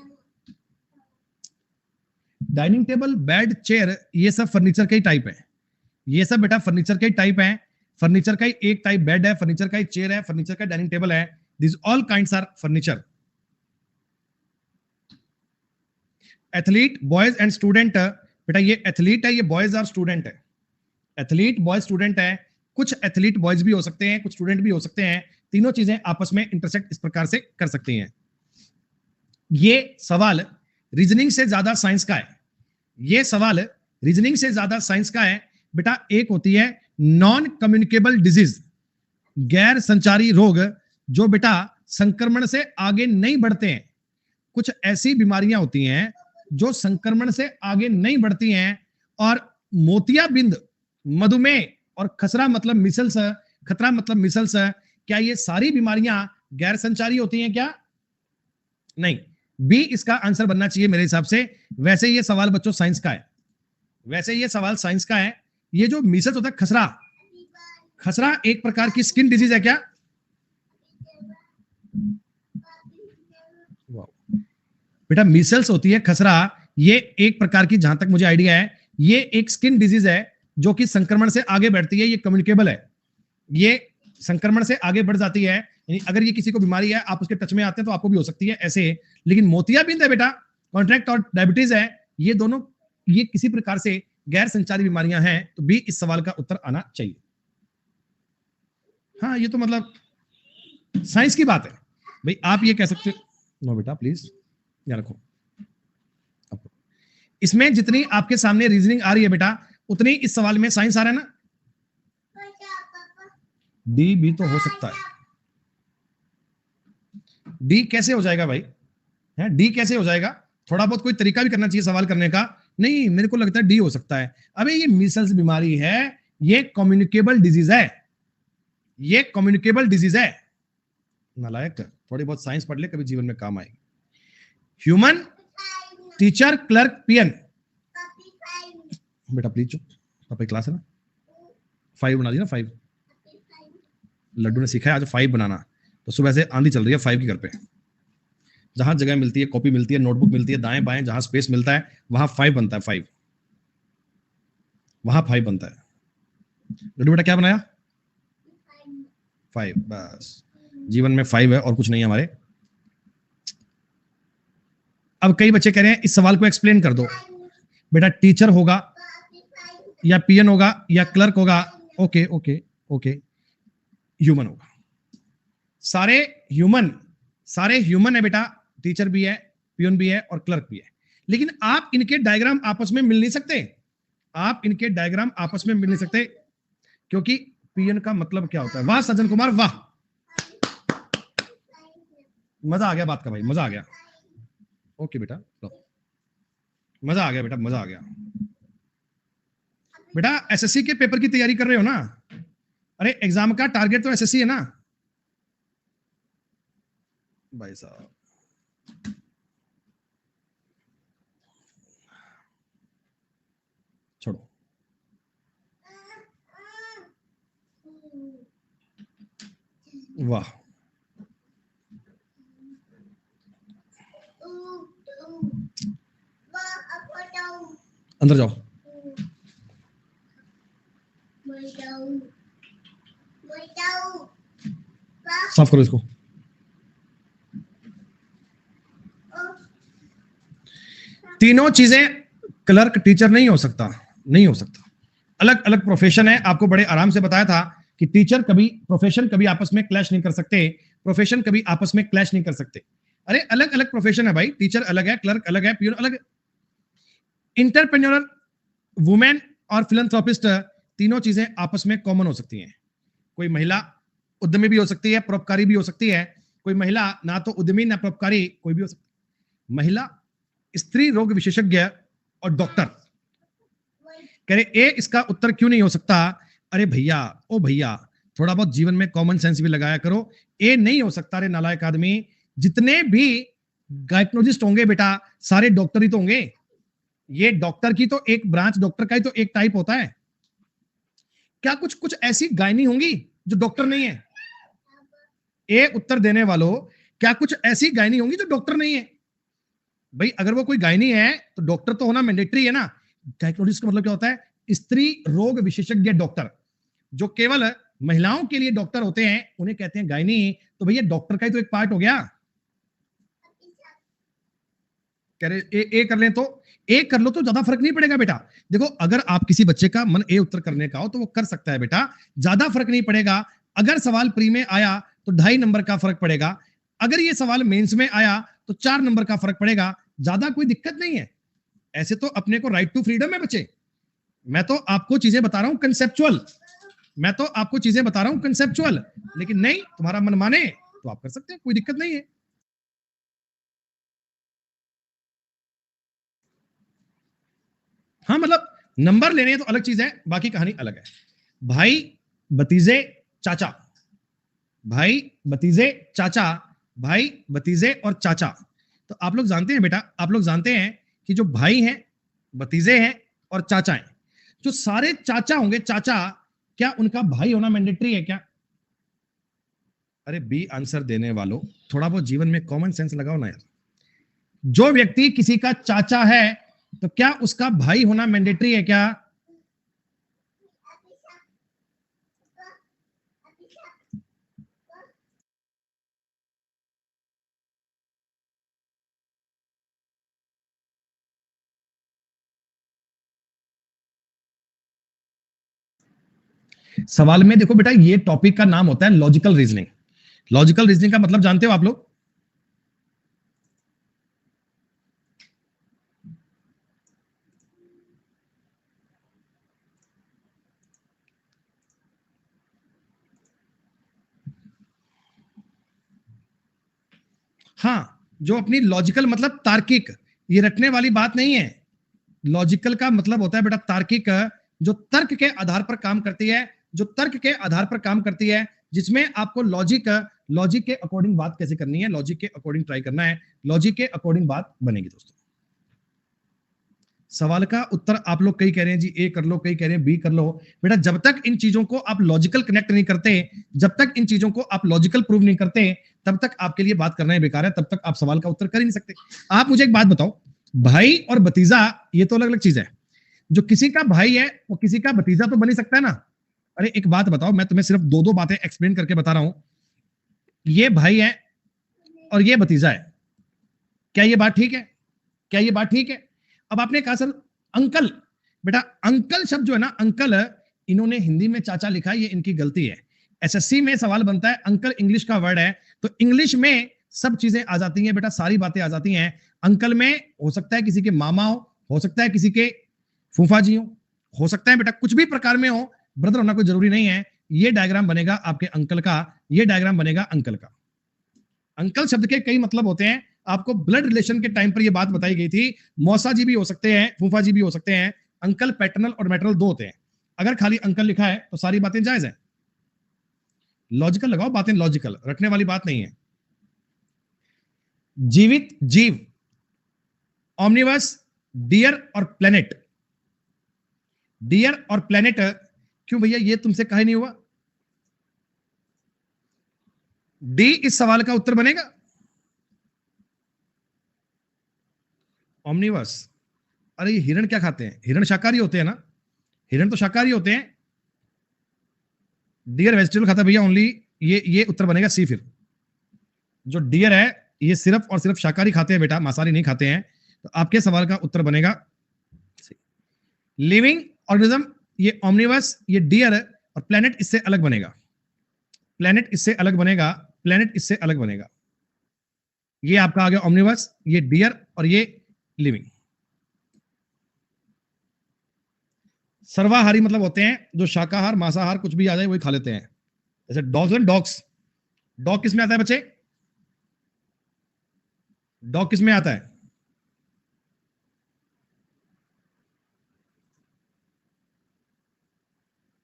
डाइनिंग टेबल, बेड, चेयर, ये सब फर्नीचर के ही टाइप है। ये सब बेटा फर्नीचर के ही टाइप है। फर्नीचर का ही एक टाइप बेड है, फर्नीचर का ही चेयर है, फर्नीचर का डाइनिंग टेबल है। This all kinds are furniture. Athlete, boys and student, बेटा ये एथलीट है, ये बॉयज और स्टूडेंट है। एथलीट बॉयज स्टूडेंट है, कुछ एथलीट बॉयज भी हो सकते हैं, कुछ स्टूडेंट भी हो सकते हैं। तीनों चीजें आपस में इंटरसेक्ट इस प्रकार से कर सकती हैं। ये सवाल रीजनिंग से ज्यादा साइंस का है। ये सवाल रीजनिंग से ज्यादा साइंस का है बेटा। एक होती है नॉन कम्युनिकेबल डिजीज, गैर संचारी रोग, जो बेटा संक्रमण से आगे नहीं बढ़ते हैं। कुछ ऐसी बीमारियां होती हैं जो संक्रमण से आगे नहीं बढ़ती हैं। और मोतियाबिंद, मधुमेह और खसरा मतलब मिसल्स, खतरा मतलब मिसल्स, क्या ये सारी बीमारियां गैर संचारी होती हैं क्या? नहीं। बी इसका आंसर बनना चाहिए मेरे हिसाब से। वैसे ये सवाल बच्चों साइंस का है, वैसे ये सवाल साइंस का है। ये जो मीसल्स होता है, खसरा, खसरा एक प्रकार की स्किन डिजीज है क्या? बेटा मीसल्स होती है, खसरा ये एक प्रकार की, जहां तक मुझे आइडिया है, ये एक स्किन डिजीज है जो कि संक्रमण से आगे बढ़ती है। ये कम्युनिकेबल है, ये संक्रमण से आगे बढ़ जाती है। यानी अगर ये किसी को बीमारी है, आप उसके टच में आते हैं तो आपको भी हो सकती है ऐसे। लेकिन मोतियाबिंद है बेटा, कॉन्ट्रैक्ट और डायबिटीज है, ये दोनों, ये किसी प्रकार से गैर संचारी बीमारियां हैं। तो बी इस सवाल का उत्तर आना चाहिए। हाँ ये तो मतलब साइंस की बात है भाई, आप ये कह सकते हो। नो बेटा प्लीज याद रखो, इसमें जितनी आपके सामने रीजनिंग आ रही है बेटा, उतनी इस सवाल में साइंस आ रहा है ना। डी भी तो हो सकता है। डी कैसे हो जाएगा भाई? है डी कैसे हो जाएगा? थोड़ा बहुत कोई तरीका भी करना चाहिए सवाल करने का। नहीं, मेरे को लगता है डी हो सकता है। अबे ये मीसल्स बीमारी है, ये कम्युनिकेबल डिजीज है, ये कम्युनिकेबल डिजीज है। नालायक, थोड़ी बहुत साइंस पढ़ ले, कभी जीवन में काम आएगी। Human teacher, clerk, PN. बेटा प्लीज चुप, पापा की क्लास है ना। 5 बना दी ना, 5। लड्डू ने सीखा है आज 5 बनाना, तो सुबह से आंधी चल रही है 5 की घर पे। जहां जगह मिलती है, कॉपी मिलती है, नोटबुक मिलती है, दाएं बाएं जहां स्पेस मिलता है वहां 5 बनता है। 5 वहां 5 बनता है। लड्डू बेटा क्या बनाया? 5। बस जीवन में 5 है और कुछ नहीं है हमारे। अब कई बच्चे कह रहे हैं इस सवाल को एक्सप्लेन कर दो। बेटा टीचर होगा या पीएन होगा या क्लर्क होगा, ओके ओके ओके, ह्यूमन होगा। सारे ह्यूमन है बेटा, टीचर भी है, पीएन भी है और क्लर्क भी है। लेकिन आप इनके डायग्राम आपस में मिल नहीं सकते, आप इनके डायग्राम आपस में मिल नहीं सकते, क्योंकि पीएन का मतलब क्या होता है? वाह सज्जन कुमार वाह, मजा आ गया बात का भाई, मजा आ गया। ओके बेटा लो, मजा आ गया बेटा, मजा आ गया। बेटा एसएससी के पेपर की तैयारी कर रहे हो ना? अरे एग्जाम का टारगेट तो एसएससी है ना भाई साहब। छोड़ो, वाह, अंदर जाओ, साफ करो इसको। तीनों चीजें क्लर्क टीचर नहीं हो सकता, नहीं हो सकता। अलग अलग प्रोफेशन है, आपको बड़े आराम से बताया था कि टीचर कभी, प्रोफेशन कभी आपस में क्लैश नहीं कर सकते, प्रोफेशन कभी आपस में क्लैश नहीं कर सकते। अरे अलग अलग प्रोफेशन है भाई, टीचर अलग है, क्लर्क अलग है, पीएन अलग है। इंटरप्रेन्योर, वुमेन और फिलैंथ्रोपिस्ट, तीनों चीजें आपस में कॉमन हो सकती हैं। कोई महिला उद्यमी भी हो सकती है, परोपकारी भी हो सकती है। कोई महिला ना तो उद्यमी ना परोपकारी, कोई भी हो सकती है। महिला स्त्री रोग विशेषज्ञ और डॉक्टर। कह रहे ए इसका उत्तर क्यों नहीं हो सकता? अरे भैया, ओ भैया, थोड़ा बहुत जीवन में कॉमन सेंस भी लगाया करो। ए नहीं हो सकता रे नालायक आदमी। जितने भी गायकोलॉजिस्ट होंगे बेटा, सारे डॉक्टर ही तो होंगे। ये डॉक्टर की तो एक ब्रांच, डॉक्टर का ही तो एक टाइप होता है। क्या कुछ कुछ ऐसी गायनी होंगी जो डॉक्टर नहीं है? ए उत्तर देने वालों, क्या कुछ ऐसी गायनी होंगी जो डॉक्टर नहीं है? भाई अगर वो कोई गायनी है तो डॉक्टर तो होना मैंडेटरी है ना। गायकोलॉजिस्ट का मतलब क्या होता है? स्त्री रोग विशेषज्ञ डॉक्टर। जो केवल महिलाओं के लिए डॉक्टर होते हैं उन्हें कहते हैं गायनी। तो भैया डॉक्टर का ही तो एक पार्ट हो गया। कह रहे ए कर लें तो ए कर लो तो ज्यादा फर्क नहीं पड़ेगा बेटा। देखो अगर आप किसी बच्चे का मन ए उत्तर करने का हो तो वो कर सकता है बेटा, ज्यादा फर्क नहीं पड़ेगा। अगर सवाल प्री में आया तो 2.5 नंबर का फर्क पड़ेगा, अगर ये सवाल मेंस में आया तो 4 नंबर का फर्क पड़ेगा, ज्यादा कोई दिक्कत नहीं है। ऐसे तो अपने को राइट टू फ्रीडम है बच्चे। मैं तो आपको चीजें बता रहा हूं कंसेप्चुअल, मैं तो आपको चीजें बता रहा हूं कंसेप्चुअल, लेकिन नहीं तुम्हारा मन माने तो आप कर सकते हैं, कोई दिक्कत नहीं है। हाँ मतलब नंबर लेने हैं तो अलग चीज है, बाकी कहानी अलग है। भाई भतीजे चाचा, भाई भतीजे चाचा, भाई भतीजे और चाचा। तो आप लोग जानते हैं बेटा, आप लोग जानते हैं कि जो भाई हैं, भतीजे हैं और चाचा हैं, जो सारे चाचा होंगे, चाचा, क्या उनका भाई होना मैंडेटरी है क्या? अरे बी आंसर देने वालों, थोड़ा बहुत जीवन में कॉमन सेंस लगाओ ना यार। जो व्यक्ति किसी का चाचा है तो क्या उसका भाई होना मैंडेटरी है क्या? सवाल में देखो बेटा, ये टॉपिक का नाम होता है लॉजिकल रीजनिंग। लॉजिकल रीजनिंग का मतलब जानते हो आप लोग? हाँ, जो अपनी लॉजिकल मतलब तार्किक, ये रटने वाली बात नहीं है। लॉजिकल का मतलब होता है बेटा तार्किक, जो तर्क के आधार पर काम करती है, जो तर्क के आधार पर काम करती है, जिसमें आपको लॉजिक के अकॉर्डिंग बात कैसे करनी है, लॉजिक के अकॉर्डिंग ट्राई करना है, लॉजिक के अकॉर्डिंग बात बनेगी दोस्तों। सवाल का उत्तर आप लोग कई कह रहे हैं जी ए कर लो, कई कह रहे हैं बी कर लो। बेटा जब तक इन चीजों को आप लॉजिकल कनेक्ट नहीं करते, जब तक इन चीजों को आप लॉजिकल प्रूव नहीं करते, तब तक आपके लिए बात करना ही बेकार है, तब तक आप सवाल का उत्तर कर ही नहीं सकते। आप मुझे एक बात बताओ, भाई और भतीजा ये तो अलग अलग चीज है। जो किसी का भाई है वो किसी का भतीजा तो बन ही सकता है ना। अरे एक बात बताओ, मैं तुम्हें सिर्फ दो दो बातें एक्सप्लेन करके बता रहा हूं। ये भाई है और ये भतीजा है, क्या ये बात ठीक है? क्या ये बात ठीक है? अब आपने कहा सर अंकल, बेटा अंकल शब्द जो है ना, अंकल इन्होंने हिंदी में चाचा लिखा है, ये इनकी गलती है। एसएससी में सवाल बनता है, अंकल इंग्लिश का वर्ड है, तो इंग्लिश में सब चीजें आ जाती हैं बेटा, सारी बातें आ जाती हैं। अंकल में हो सकता है किसी के मामा हो सकता है किसी के फूफा जी हो सकता है बेटा कुछ भी प्रकार में हो, ब्रदर होना कोई जरूरी नहीं है। ये डायग्राम बनेगा आपके अंकल का, ये डायग्राम बनेगा अंकल का। अंकल शब्द के कई मतलब होते हैं, आपको ब्लड रिलेशन के टाइम पर यह बात बताई गई थी। मौसा जी भी हो सकते हैं, फूफा जी भी हो सकते हैं। अंकल पैटर्नल और मैटरनल दो होते हैं। अगर खाली अंकल लिखा है तो सारी बातें जायज है। लॉजिकल लगाओ, बातें लॉजिकल रखने वाली बात नहीं है। जीवित जीव, ऑमनिवर्स, डियर और प्लेनेट। डियर और प्लेनेट क्यों भैया, ये तुमसे कहा नहीं हुआ? डी इस सवाल का उत्तर बनेगा। ऑमनिवर्स, अरे ये हिरण क्या खाते हैं? हिरण शाकाहारी होते हैं ना, हिरण तो शाकाहारी होते हैं। डियर वेजिटेबल खाता है भैया ओनली, ये उत्तर बनेगा सी। फिर जो डियर है ये सिर्फ और सिर्फ शाकाहारी खाते हैं बेटा, मांसाहारी नहीं खाते हैं, तो आपके सवाल का उत्तर बनेगा लिविंग ऑर्गेनिज्म। ये ऑमनिवर्स, ये डियर और प्लेनेट इससे अलग बनेगा। प्लेनेट इससे अलग बनेगा, प्लेनेट इससे अलग बनेगा। ये आपका आ गया ऑमनिवर्स, ये डियर और ये लिविंग। सर्वाहारी मतलब होते हैं जो शाकाहार मांसाहार कुछ भी आ जाए वही खा लेते हैं, जैसे डॉग्स एंड डॉग्स। डॉग किस में आता है बच्चे? डॉग किस में आता है?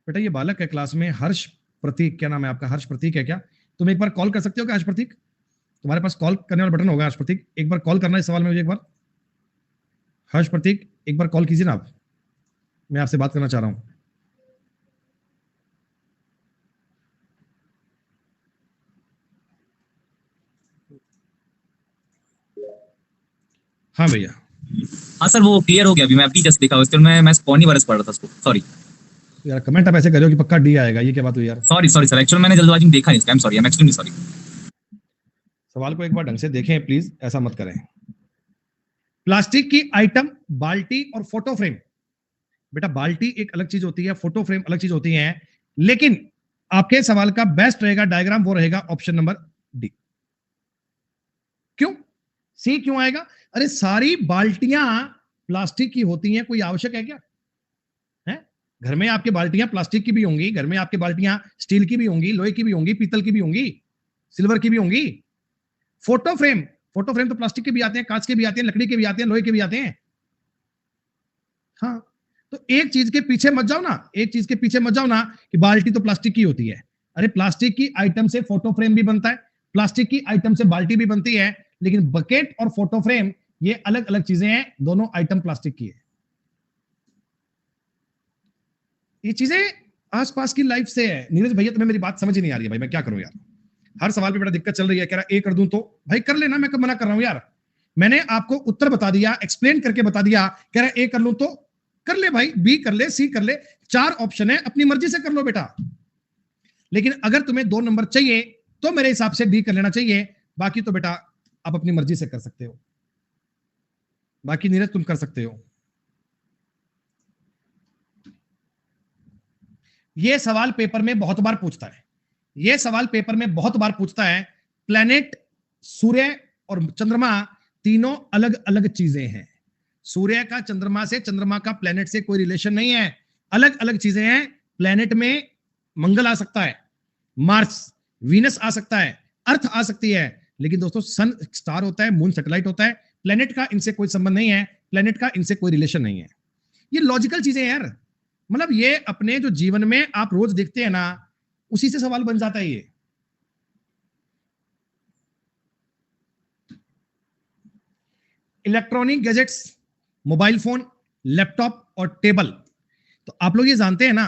बेटा ये बालक है क्लास में, हर्ष प्रतीक, क्या नाम है आपका? हर्ष प्रतीक है क्या? तुम एक बार कॉल कर सकते हो क्या हर्ष प्रतीक? तुम्हारे पास कॉल करने वाला बटन होगा हर्ष प्रतीक, एक बार कॉल करना इस सवाल में मुझे एक बार। हर्ष प्रतीक एक बार कॉल कीजिए ना आप, मैं आपसे बात करना चाह रहा हूं। हाँ भैया। हाँ सर, वो क्लियर हो गया अभी, मैं अभी जस्ट देखा, उसके मैं स्पॉनी वायरस पढ़ रहा था उसको, सॉरी। यार कमेंट आप ऐसे कर रहे हो कि पक्का डी आएगा, ये क्या बात हुई यार? सॉरी सॉरी सर, एक्चुअली मैंने जल्दबाजी में देखा नहीं, I am sorry, I am extremely sorry. सवाल को एक बार ढंग से देखें प्लीज, ऐसा मत करें। प्लास्टिक की आइटम, बाल्टी और फोटो फ्रेम। बेटा बाल्टी एक अलग चीज होती है, फोटो फ्रेम अलग चीज होती है, लेकिन आपके सवाल का बेस्ट रहेगा डायग्राम, वो रहेगा ऑप्शन नंबर डी। क्यों? सी क्यों आएगा? अरे सारी बाल्टियां प्लास्टिक की होती हैं, कोई आवश्यक है क्या? है घर में आपके बाल्टियां प्लास्टिक की भी होंगी, घर में आपके बाल्टियां स्टील की भी होंगी, लोहे की भी होंगी, पीतल की भी होंगी, सिल्वर की भी होंगी। फोटो फ्रेम, फोटो फ्रेम तो प्लास्टिक के भी आते हैं, कांच के भी आते हैं, लकड़ी के भी आते हैं, लोहे के भी आते हैं। हाँ, तो एक चीज के पीछे मत जाओ ना, एक चीज के पीछे मत जाओ ना कि बाल्टी तो प्लास्टिक की होती है। अरे प्लास्टिक की आइटम से फोटो फ्रेम भी बनता है, प्लास्टिक की आइटम से बाल्टी भी बनती है, लेकिन बकेट और फोटो फ्रेम ये अलग अलग चीजें हैं, दोनों आइटम प्लास्टिक की है। ये चीजें आसपास की लाइफ से है। नीरज भैया तुम्हें मेरी बात समझ ही नहीं आ रही है भाई, मैं क्या करूं यार? हर सवाल पे बड़ा दिक्कत चल रही है, कह रहा ए कर दूं तो भाई कर लेना, मैं कब मना कर रहा हूं यार? मैंने आपको उत्तर बता दिया, एक्सप्लेन करके बता दिया, कह रहा ए कर लूं तो कर ले भाई, बी कर ले, सी कर ले, 4 ऑप्शन है, अपनी मर्जी से कर लो बेटा। लेकिन अगर तुम्हें 2 नंबर चाहिए तो मेरे हिसाब से डी कर लेना चाहिए, बाकी तो बेटा आप अपनी मर्जी से कर सकते हो, बाकी नीरज तुम कर सकते हो। यह सवाल पेपर में बहुत बार पूछता है, यह सवाल पेपर में बहुत बार पूछता है। प्लेनेट, सूर्य और चंद्रमा तीनों अलग अलग चीजें हैं। सूर्य का चंद्रमा से, चंद्रमा का प्लेनेट से कोई रिलेशन नहीं है, अलग अलग चीजें हैं। प्लेनेट में मंगल आ सकता है, मार्स, वीनस आ सकता है, अर्थ आ सकती है, लेकिन दोस्तों सन स्टार होता है, मून सैटेलाइट होता है। प्लेनेट का इनसे कोई संबंध नहीं है, प्लेनेट का इनसे कोई रिलेशन नहीं है। ये लॉजिकल चीजें हैं यार, मतलब ये अपने जो जीवन में आप रोज देखते हैं ना, उसी से सवाल बन जाता है ये। Electronic gadgets, mobile phone, laptop और टेबल। तो आप लोग ये जानते हैं ना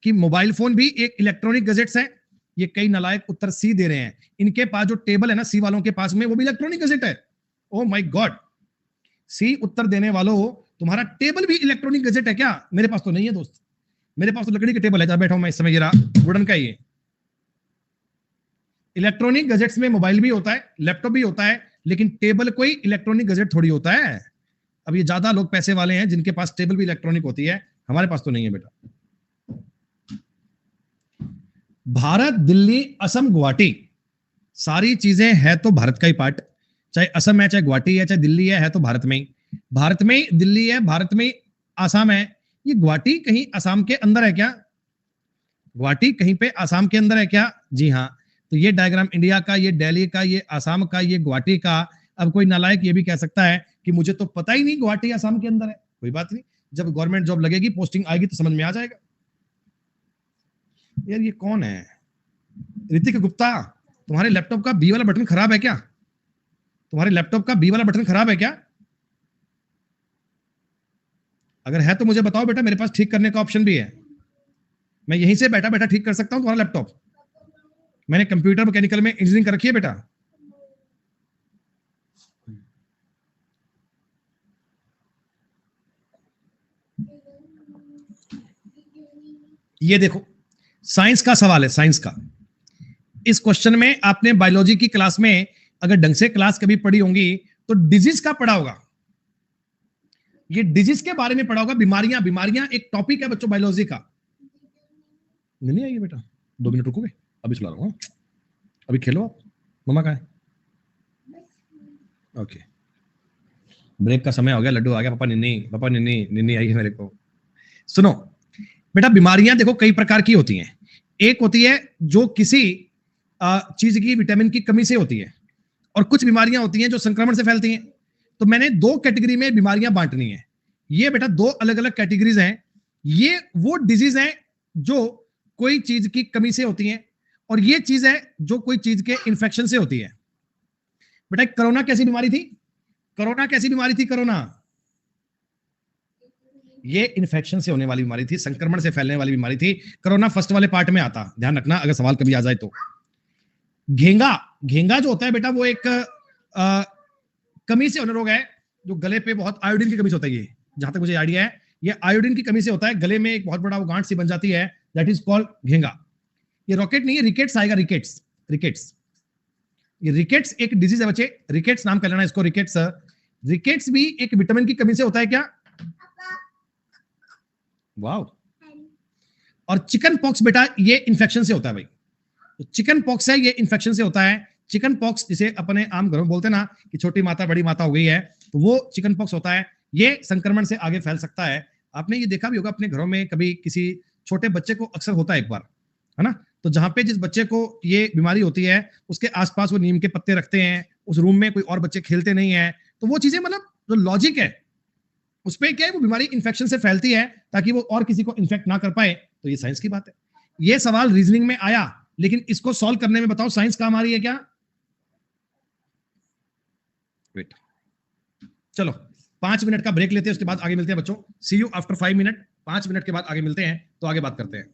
कि मोबाइल फोन भी एक इलेक्ट्रॉनिक गजेट्स है। ये कई नालायक उत्तर सी दे रहे हैं। इनके पास जो टेबल है ना, सी वालों के पास में, वो भी इलेक्ट्रॉनिक गजेट है। ओ माय गॉड, सी उत्तर देने वालों, तुम्हारा टेबल भी इलेक्ट्रॉनिक गजेट है क्या? मेरे पास तो नहीं है दोस्त, मेरे पास तो लकड़ी का टेबल है जहां बैठा हूं मैं इस समय, ये रहा वुडन का। ये इलेक्ट्रॉनिक गजेट्स में मोबाइल भी होता है, लैपटॉप भी होता है, लेकिन टेबल कोई इलेक्ट्रॉनिक गजेट थोड़ी होता है। अब ये ज्यादा लोग पैसे वाले हैं जिनके पास टेबल भी इलेक्ट्रॉनिक होती है, हमारे पास तो नहीं है बेटा। भारत, दिल्ली, असम, गुवाहाटी, सारी चीजें है तो भारत का ही पार्ट। चाहे असम है, चाहे गुवाहाटी है, चाहे दिल्ली है तो भारत में ही। भारत में ही दिल्ली है, भारत में ही आसाम है। ये गुवाहाटी कहीं असम के अंदर है क्या? गुवाहाटी कहीं पे आसाम के अंदर है क्या? जी हाँ। तो ये डायग्राम इंडिया का, ये दिल्ली का, ये आसाम का, ये गुवाहाटी का। अब कोई नालायक ये भी कह सकता है कि मुझे तो पता ही नहीं गुवाहाटी आसाम के अंदर है। कोई बात नहीं, जब गवर्नमेंट जॉब लगेगी, पोस्टिंग आएगी तो समझ में आ जाएगा। यार ये कौन है? ऋतिक गुप्ता, तुम्हारे लैपटॉप का बी वाला बटन खराब है क्या? तुम्हारे लैपटॉप का बी वाला बटन खराब है क्या? अगर है तो मुझे बताओ बेटा, मेरे पास ठीक करने का ऑप्शन भी है। मैं यहीं से बैठा बैठा ठीक कर सकता हूं तुम्हारा लैपटॉप। मैंने कंप्यूटर मैकेनिकल में इंजीनियरिंग कर रखी है बेटा। ये देखो, साइंस का सवाल है, साइंस का। इस क्वेश्चन में आपने बायोलॉजी की क्लास में अगर ढंग से क्लास कभी पढ़ी होंगी तो डिजीज का पढ़ा होगा। ये डिजीज के बारे में पढ़ा होगा। बीमारियां, बीमारियां एक टॉपिक है बच्चों बायोलॉजी का। नहीं आइए बेटा, 2 मिनट रुकोगे? अभी चला रहा हूं, अभी खेलो आप। मम्मा कहाँ है? ओके, ब्रेक का समय हो गया, लड्डू आ गया। पापा निन्नी, पापा निन्नी, निन्नी आई है मेरे को। सुनो बेटा, बीमारियां देखो कई प्रकार की होती हैं। एक होती है जो किसी चीज की, विटामिन की कमी से होती है, और कुछ बीमारियां होती हैं जो संक्रमण से फैलती हैं। तो मैंने 2 कैटेगरी में बीमारियां बांटनी है। ये बेटा 2 अलग अलग कैटेगरीज हैं। ये वो डिजीज हैं जो कोई चीज की कमी से होती हैं, और ये चीज है जो कोई चीज के इन्फेक्शन से होती है। बेटा कोरोना कैसी बीमारी थी? कोरोना कैसी बीमारी थी? कोरोना ये इन्फेक्शन से होने वाली बीमारी थी, संक्रमण से फैलने वाली बीमारी थी। कोरोना फर्स्ट वाले पार्ट में आता, ध्यान रखना अगर सवाल कभी आ जाए तो। घेंगा, घेंगा जो होता है बेटा वो एक कमी से होने रोग है, जो गले पे बहुत आयोडीन की कमी से होता है। ये जहां तक मुझे आइडिया है, ये आयोडीन की कमी से होता है। गले में एक बहुत बड़ा वो गांठ सी बन जाती है, दैट इज कॉल्ड घेंगा। ये रॉकेट नहीं है, रिकेट्स आएगा, रिकेट्स, रिकेट्स। ये रिकेट्स एक डिजीज है बच्चे, रिकेट्स नाम कर लेना इसको, रिकेट्स। रिकेट्स भी एक विटामिन की कमी से होता है क्या? वाह। और चिकन पॉक्स बेटा ये इन्फेक्शन से होता है भाई। तो चिकन पॉक्स है, ये इन्फेक्शन से होता है। चिकन पॉक्स जिसे अपने आम घरों में बोलते हैं ना कि छोटी माता बड़ी माता हो गई है, तो वो चिकन पॉक्स होता है। ये संक्रमण से आगे फैल सकता है। आपने ये देखा भी होगा अपने घरों में, कभी किसी छोटे बच्चे को अक्सर होता है एक बार, है ना? तो जहां पे जिस बच्चे को ये बीमारी होती है उसके आसपास वो नीम के पत्ते रखते हैं, उस रूम में कोई और बच्चे खेलते नहीं है। तो वो चीजें, मतलब जो लॉजिक है उस पर क्या है, वो बीमारी इन्फेक्शन से फैलती है ताकि वो और किसी को इन्फेक्ट ना कर पाए। तो ये साइंस की बात है। ये सवाल रीजनिंग में आया, लेकिन इसको सॉल्व करने में बताओ साइंस काम आ रही है क्या? वेट, चलो 5 मिनट का ब्रेक लेते हैं, उसके बाद आगे मिलते हैं बच्चों। सी यू आफ्टर 5 मिनट। 5 मिनट के बाद आगे मिलते हैं, तो आगे बात करते हैं।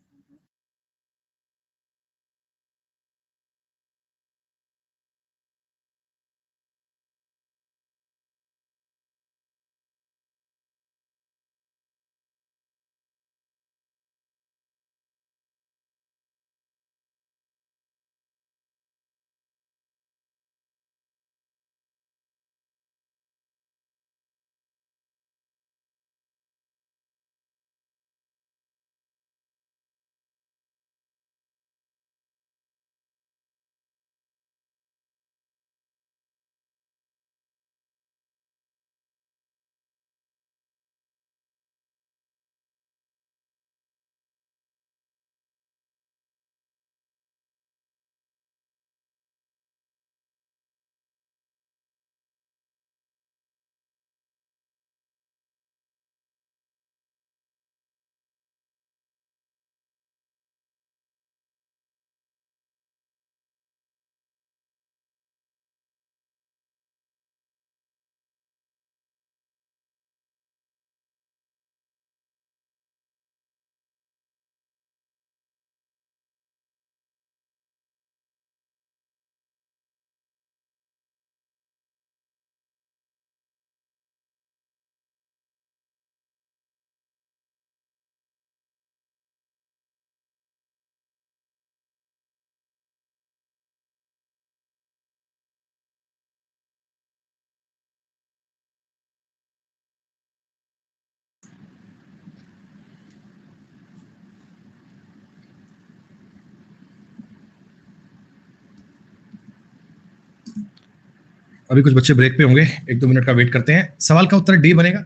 अभी कुछ बच्चे ब्रेक पे होंगे, 1-2 मिनट का वेट करते हैं। सवाल का उत्तर डी बनेगा।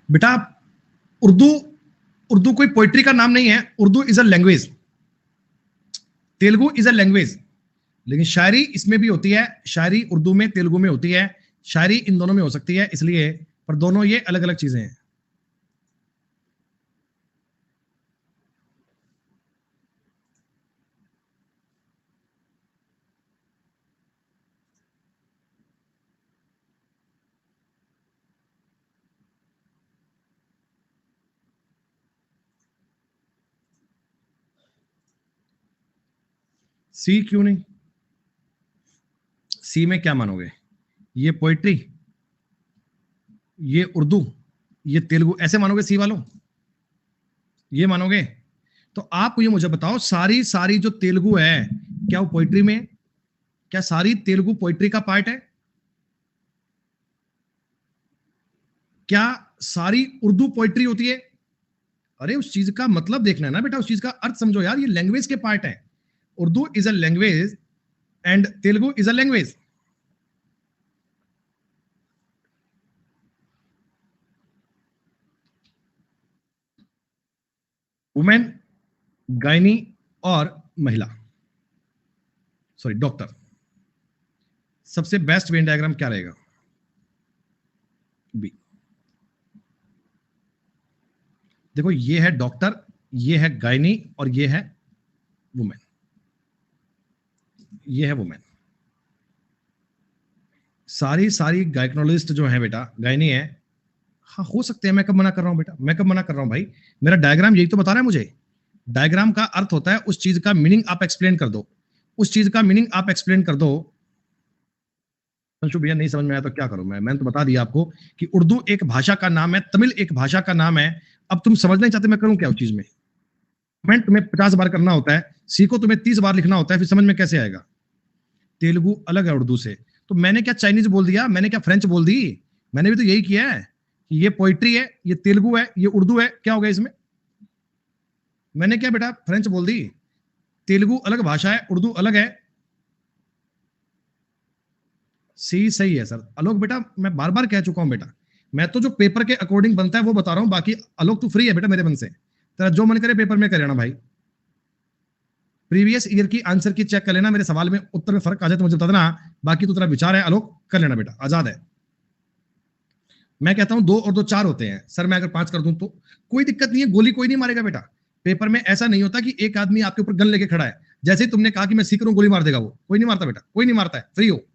बेटा उर्दू कोई पोइट्री का नाम नहीं है, Urdu is a language, Telugu is a language, लेकिन शायरी इसमें भी होती है, शायरी उर्दू में तेलुगु में होती है, शायरी इन दोनों में हो सकती है, इसलिए पर दोनों ये अलग अलग चीजें हैं। सी क्यों नहीं? सी में क्या मानोगे? ये पोइट्री, ये उर्दू, ये तेलुगु, ऐसे मानोगे सी वालों? ये मानोगे? तो आप ये मुझे बताओ, सारी जो तेलुगु है क्या वो पोइट्री में? क्या सारी तेलुगु पोइट्री का पार्ट है? क्या सारी उर्दू पोइट्री होती है? अरे उस चीज का मतलब देखना है ना बेटा, उस चीज का अर्थ समझो यार, ये लैंग्वेज के पार्ट है। Urdu is a language and Telugu is a language. Women, gynae और महिला, सॉरी डॉक्टर। सबसे बेस्ट वेन डायग्राम क्या रहेगा? बी। देखो ये है डॉक्टर, ये है गायनी और ये है वुमेन, ये है वुमेन। सारी गायकोलॉजिस्ट जो है बेटा, गायनी है। हाँ हो सकते हैं, मैं कब मना कर रहा हूं बेटा, मैं कब मना कर रहा हूं भाई? मेरा डायग्राम यही तो बता रहा है मुझे। डायग्राम का अर्थ होता है उस चीज का मीनिंग आप एक्सप्लेन कर दो, उस चीज का मीनिंग आप एक्सप्लेन कर दो। अंशु भैया नहीं समझ में आया तो क्या करूं मैंने तो बता दिया आपको कि उर्दू एक भाषा का नाम है, तमिल एक भाषा का नाम है। अब तुम समझना नहीं चाहते, मैं करूं क्या उस चीज में? कमेंट तुम्हें 50 बार करना होता है, सीखो तुम्हें 30 बार लिखना होता है, फिर समझ में कैसे आएगा? तेलुगु अलग है उर्दू से। तो मैंने क्या चाइनीज बोल दिया, मैंने क्या फ्रेंच बोल दी? मैंने भी तो यही किया है कि ये पोइट्री है, ये तेलुगु है, ये उर्दू है, क्या हो गया इसमें? मैंने क्या बेटा फ्रेंच बोल दी? तेलुगु अलग भाषा है, उर्दू अलग है। सी सही है सर। आलोक बेटा मैं बार बार कह चुका हूं बेटा, मैं तो जो पेपर के अकॉर्डिंग बनता है वो बता रहा हूं, बाकी आलोक तू फ्री है बेटा मेरे मन से, तेरा जो मन करे पेपर में कर लेना भाई। प्रीवियस ईयर की आंसर की चेक कर लेना, मेरे सवाल में उत्तर में फर्क आ जाए तो मुझे बता देना, बाकी तो तेरा विचार है आलोक, कर लेना बेटा, आजाद है। मैं कहता हूं 2 और 2 4 होते हैं सर, मैं अगर 5 कर दूं तो कोई दिक्कत नहीं है, गोली कोई नहीं मारेगा बेटा। पेपर में ऐसा नहीं होता कि एक आदमी आपके ऊपर गन लेके खड़ा है, जैसे ही तुमने कहा कि मैं सीख रहा हूं गोली मार देगा वो, कोई नहीं मारता बेटा, कोई नहीं मारता है, फ्री हो।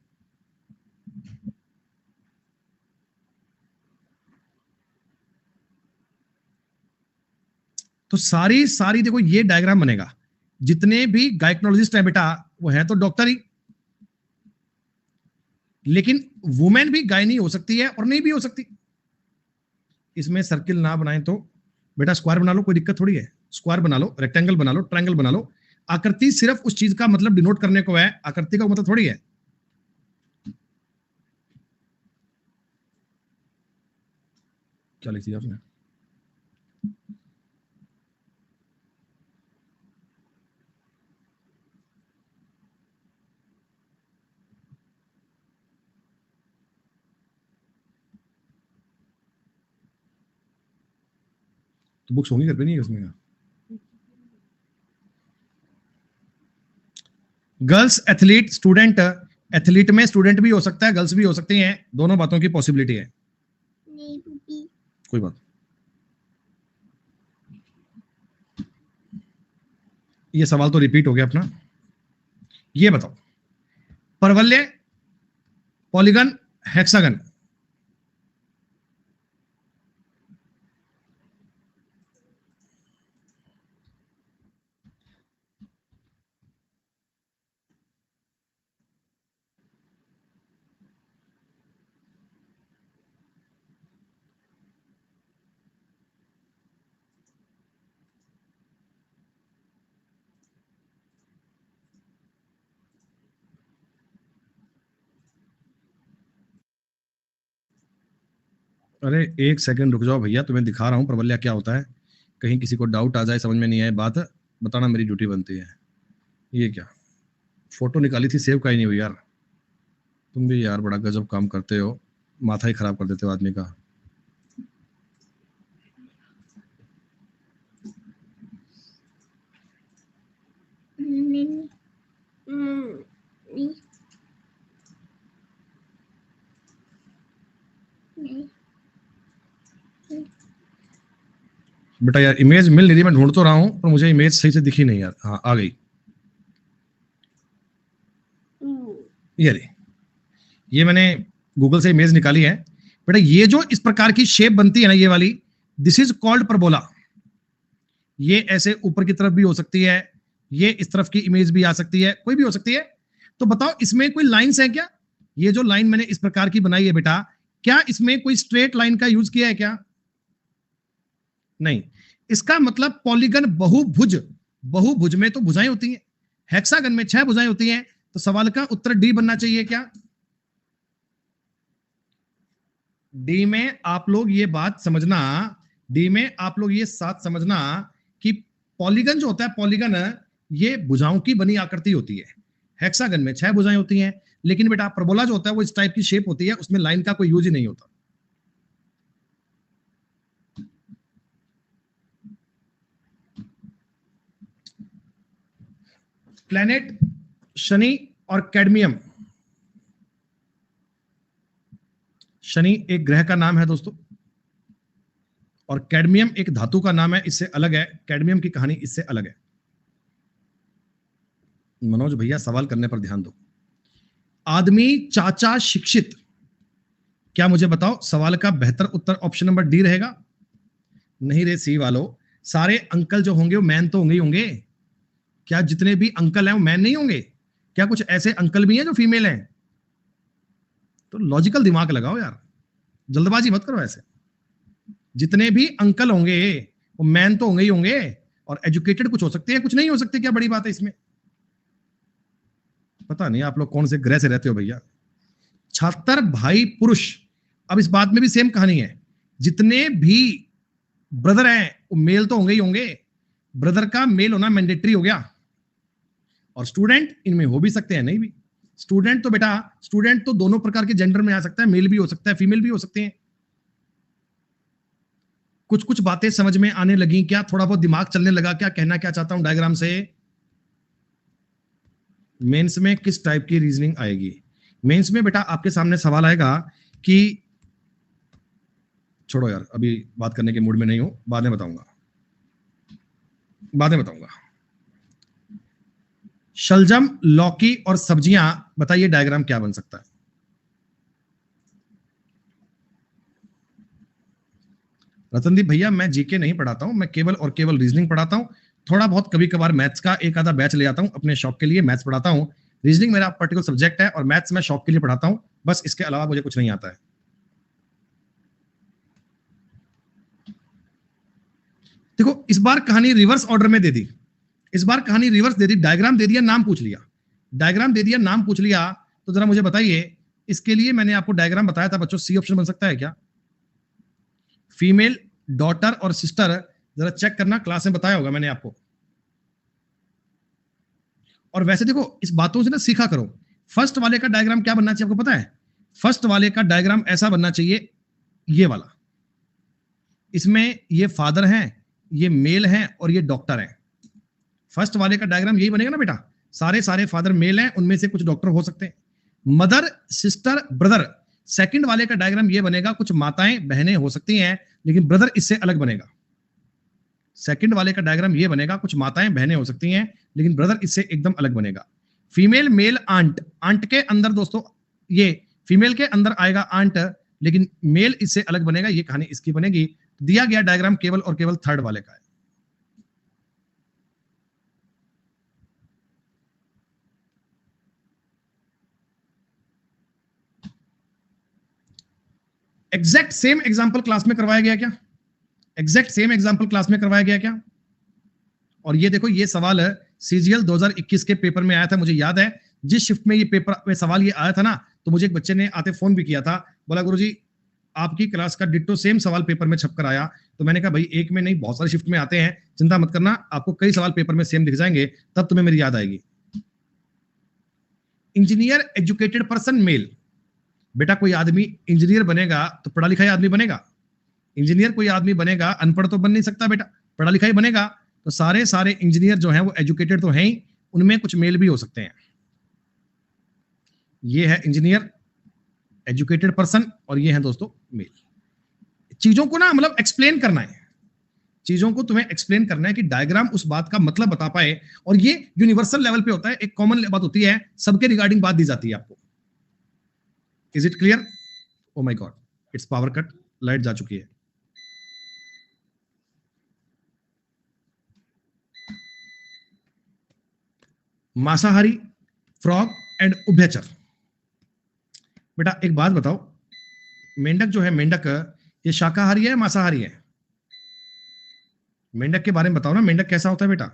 तो सारी देखो ये डायग्राम बनेगा, जितने भी गायकोलॉजिस्ट हैं बेटा वो है तो डॉक्टर ही, लेकिन वुमेन भी गायनी हो सकती है और नहीं भी हो सकती। इसमें सर्किल ना बनाए तो बेटा स्क्वायर बना लो, कोई दिक्कत थोड़ी है। स्क्वायर बना लो, रेक्टेंगल बना लो, ट्रायंगल बना लो। आकृति सिर्फ उस चीज का मतलब डिनोट करने को है, आकृति का मतलब थोड़ी है। क्या लिख दिया आपने? तो बुक्स होंगी घर पे, नहीं है उसमें? गर्ल्स एथलीट, स्टूडेंट, एथलीट में स्टूडेंट भी हो सकता है, गर्ल्स भी हो सकती हैं, दोनों बातों की पॉसिबिलिटी है। नहीं कोई बात। ये सवाल तो रिपीट हो गया अपना। ये बताओ, परवलय, पॉलीगन, हेक्सागन, अरे 1 सेकंड रुक जाओ भैया, तुम्हें दिखा रहा हूं परवलय क्या होता है, कहीं किसी को डाउट आ जाए, समझ में नहीं आए बात, बताना मेरी ड्यूटी बनती है। ये क्या फोटो निकाली थी, सेव का ही नहीं हुई यार। तुम भी यार बड़ा गजब काम करते हो, माथा ही खराब कर देते हो आदमी का। बेटा यार इमेज मिल नहीं रही, मैं ढूंढ तो रहा हूं पर मुझे इमेज सही से दिखी नहीं यार। हाँ आ गई, ये रही। ये मैंने गूगल से इमेज निकाली है। बेटा ये जो इस प्रकार की शेप बनती है ना, ये वाली, दिस इज कॉल्ड परबोला। ये ऐसे ऊपर की तरफ भी हो सकती है, ये इस तरफ की इमेज भी आ सकती है, कोई भी हो सकती है। तो बताओ इसमें कोई लाइंस है क्या? ये जो लाइन मैंने इस प्रकार की बनाई है बेटा, क्या इसमें कोई स्ट्रेट लाइन का यूज किया है क्या? नहीं। इसका मतलब पॉलीगन बहुभुज, बहुभुज में तो भुजाएं होती हैं, हेक्सागन में 6 भुजाएं होती हैं, तो सवाल का उत्तर डी बनना चाहिए क्या? डी में आप लोग ये बात समझना, डी में आप लोग ये साथ समझना कि पॉलीगन जो होता है, पॉलीगन ये भुजाओं की बनी आकृति होती है। हेक्सागन में 6 भुजाएं होती हैं, लेकिन बेटा परबोला जो होता है वो इस टाइप की शेप होती है, उसमें लाइन का कोई यूज ही नहीं होता। प्लेनेट शनि और कैडमियम, शनि एक ग्रह का नाम है दोस्तों, और कैडमियम एक धातु का नाम है, इससे अलग है। कैडमियम की कहानी इससे अलग है। मनोज भैया सवाल करने पर ध्यान दो। आदमी चाचा शिक्षित, क्या मुझे बताओ सवाल का बेहतर उत्तर ऑप्शन नंबर डी रहेगा? नहीं रे सी वालों, सारे अंकल जो होंगे वो मैन तो होंगे ही होंगे। क्या जितने भी अंकल हैं वो मैन नहीं होंगे? क्या कुछ ऐसे अंकल भी हैं जो फीमेल हैं? तो लॉजिकल दिमाग लगाओ यार, जल्दबाजी मत करो ऐसे। जितने भी अंकल होंगे वो मैन तो होंगे ही होंगे, और एजुकेटेड कुछ हो सकते हैं, कुछ नहीं हो सकते। क्या बड़ी बात है इसमें? पता नहीं आप लोग कौन से ग्रह से रहते हो भैया। छात्र भाई पुरुष, अब इस बात में भी सेम कहानी है। जितने भी ब्रदर हैं वो मेल तो होंगे ही होंगे, ब्रदर का मेल होना मैंडेटरी हो गया। और स्टूडेंट इनमें हो भी सकते हैं, नहीं भी। स्टूडेंट तो बेटा, स्टूडेंट तो दोनों प्रकार के जेंडर में आ सकता है, मेल भी हो सकता है, फीमेल भी हो सकते हैं। कुछ कुछ बातें समझ में आने लगी क्या? थोड़ा बहुत दिमाग चलने लगा क्या? कहना क्या चाहता हूं डायग्राम से? मेंस में किस टाइप की रीजनिंग आएगी? मेंस में बेटा आपके सामने सवाल आएगा कि, छोड़ो यार अभी बात करने के मूड में नहीं हूं, बाद में बताऊंगा, बाद में बताऊंगा। शलजम, लौकी और सब्जियां, बताइए डायग्राम क्या बन सकता है? रतनदीप भैया मैं जीके नहीं पढ़ाता हूं, मैं केवल और केवल रीजनिंग पढ़ाता हूं। थोड़ा बहुत कभी कभार मैथ्स का एक आधा बैच ले आता हूं, अपने शौक के लिए मैथ्स पढ़ाता हूं। रीजनिंग मेरा पर्टिकुलर सब्जेक्ट है और मैथ्स मैं शौक के लिए पढ़ाता हूं, बस इसके अलावा मुझे कुछ नहीं आता है। देखो इस बार कहानी रिवर्स ऑर्डर में दे दी, इस बार कहानी रिवर्स दे दी। डायग्राम दे दिया, नाम पूछ लिया, डायग्राम दे दिया, नाम पूछ लिया। तो जरा मुझे बताइए, इसके लिए मैंने आपको डायग्राम बताया था बच्चों, सी ऑप्शन बन सकता है क्या? फीमेल, डॉटर और सिस्टर, जरा चेक करना, क्लास में बताया होगा मैंने आपको। और वैसे देखो इस बातों से ना सीखा करो। फर्स्ट वाले का डायग्राम क्या बनना चाहिए आपको पता है? फर्स्ट वाले का डायग्राम ऐसा बनना चाहिए, ये वाला। इसमें ये फादर हैं, ये मेल हैं और ये डॉक्टर हैं। फर्स्ट वाले का डायग्राम यही बनेगा ना बेटा, सारे सारे फादर मेल हैं, उनमें से कुछ डॉक्टर हो सकते हैं। Mother, sister, brother. सेकंड वाले का डायग्राम ये बनेगा, कुछ माताएं बहनें हो सकती हैं, लेकिन ब्रदर इससे अलग बनेगा। सेकंड वाले का डायग्राम ये बनेगा, कुछ माताएं बहनें हो सकती हैं, लेकिन ब्रदर इससे एकदम अलग बनेगा। Female, mail, aunt. आंट के अंदर दोस्तों ये फीमेल के अंदर आएगा आंट, लेकिन मेल इससे अलग बनेगा, ये कहानी इसकी बनेगी। दिया गया डायग्राम केवल और केवल थर्ड वाले का है। एग्जैक्ट सेम एग्जांपल क्लास में करवाया गया क्या? एग्जैक्ट सेम एग्जांपल क्लास में करवाया गया क्या? और ये देखो, ये सवाल सीजीएल 2021 के पेपर में आया था, मुझे याद है। जिस शिफ्ट में ये पेपर में सवाल ये आया था ना, तो मुझे एक बच्चे ने आते फोन भी किया था, बोला गुरुजी आपकी क्लास का डिट्टो सेम सवाल पेपर में छपकर आया। तो मैंने कहा भाई एक में नहीं, बहुत सारे शिफ्ट में आते हैं, चिंता मत करना, आपको कई सवाल पेपर में सेम दिख जाएंगे, तब तुम्हें मेरी याद आएगी। Engineer educated person male. बेटा कोई आदमी इंजीनियर बनेगा तो पढ़ा लिखा आदमी बनेगा। इंजीनियर कोई आदमी बनेगा, अनपढ़ तो बन नहीं सकता बेटा, पढ़ा लिखा ही बनेगा। तो सारे सारे इंजीनियर जो हैं वो एजुकेटेड तो हैं ही, उनमें कुछ मेल भी हो सकते हैं। ये है इंजीनियर एजुकेटेड पर्सन और ये है दोस्तों मेल। चीजों को ना मतलब एक्सप्लेन करना है, चीजों को तुम्हें एक्सप्लेन करना है कि डायग्राम उस बात का मतलब बता पाए। और ये यूनिवर्सल लेवल पे होता है, एक कॉमन बात होती है, सबके रिगार्डिंग बात दी जाती है आपको। Is it clear? Oh my God, it's power cut, light जा चुकी है। मांसाहारी, फ्रॉग एंड उभयचर। बेटा एक बात बताओ, मेंढक जो है, मेंढक ये शाकाहारी है मांसाहारी है? मेंढक के बारे में बताओ ना, मेंढक कैसा होता है बेटा?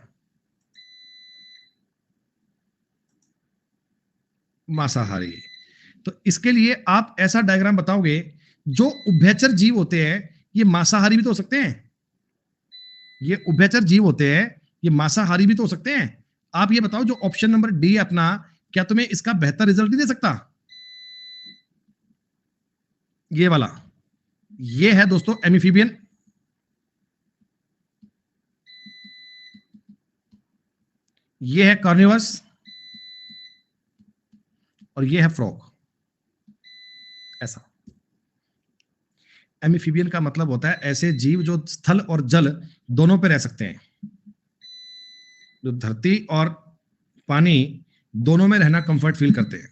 मांसाहारी। तो इसके लिए आप ऐसा डायग्राम बताओगे, जो उभयचर जीव होते हैं ये मांसाहारी भी तो हो सकते हैं, ये उभयचर जीव होते हैं ये मांसाहारी भी तो हो सकते हैं। आप ये बताओ, जो ऑप्शन नंबर डी है अपना, क्या तुम्हें इसका बेहतर रिजल्ट नहीं दे सकता? ये वाला, ये है दोस्तों एमिफीबियन, ये है कार्निवस और ये है फ्रॉग। ऐसा एमिफीबियन का मतलब होता है ऐसे जीव जो स्थल और जल दोनों पे रह सकते हैं, जो धरती और पानी दोनों में रहना कंफर्ट फील करते हैं।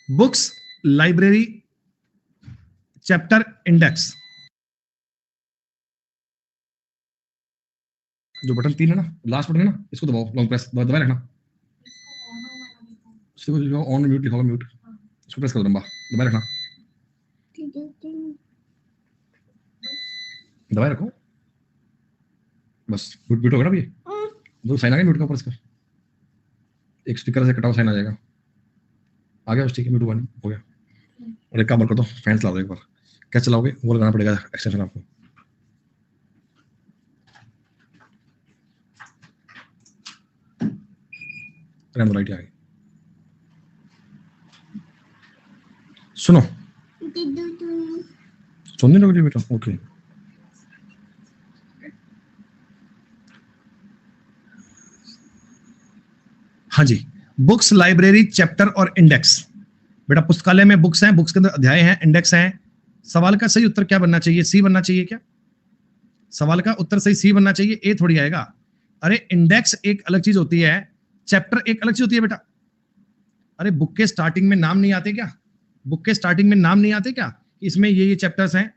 Books, library, chapter, index. जो बटन 3 है ना, लास्ट बटन है ना, इसको दबाओ, लॉन्ग प्रेस दबाए रखना। इसको ऑन म्यूट लिखा होगा, म्यूट, इसको प्रेस करो, लंबा दबाए रखना, दबाए रखो बस। म्यूट होगा ना ये, दो साइन आ गया म्यूट का ऊपर, इसका एक स्टिकर से कटा हुआ साइन आ जाएगा, आ गया बस, ठीक है, म्यूट हो गया। और एक काम कर दो, फैन चला दो एक बार। कैसे चलाओगे वो लगाना पड़ेगा एक्सटेंशन आपको। रैम लाइट आ गई, सुनो, सुनने लग रही बेटा, ओके। हाँ जी, बुक्स, लाइब्रेरी, चैप्टर और इंडेक्स। बेटा पुस्तकालय में बुक्स हैं, बुक्स के अंदर अध्याय हैं, इंडेक्स हैं। सवाल का सही उत्तर क्या बनना चाहिए? सी बनना चाहिए क्या? सवाल का उत्तर सही सी बनना चाहिए, ए थोड़ी आएगा। अरे इंडेक्स एक अलग चीज होती है, चैप्टर एक अलग चीज होती है बेटा। अरे बुक के स्टार्टिंग में नाम नहीं आते क्या? बुक के स्टार्टिंग में नाम नहीं आते क्या? इसमें ये चैप्टर्स हैं।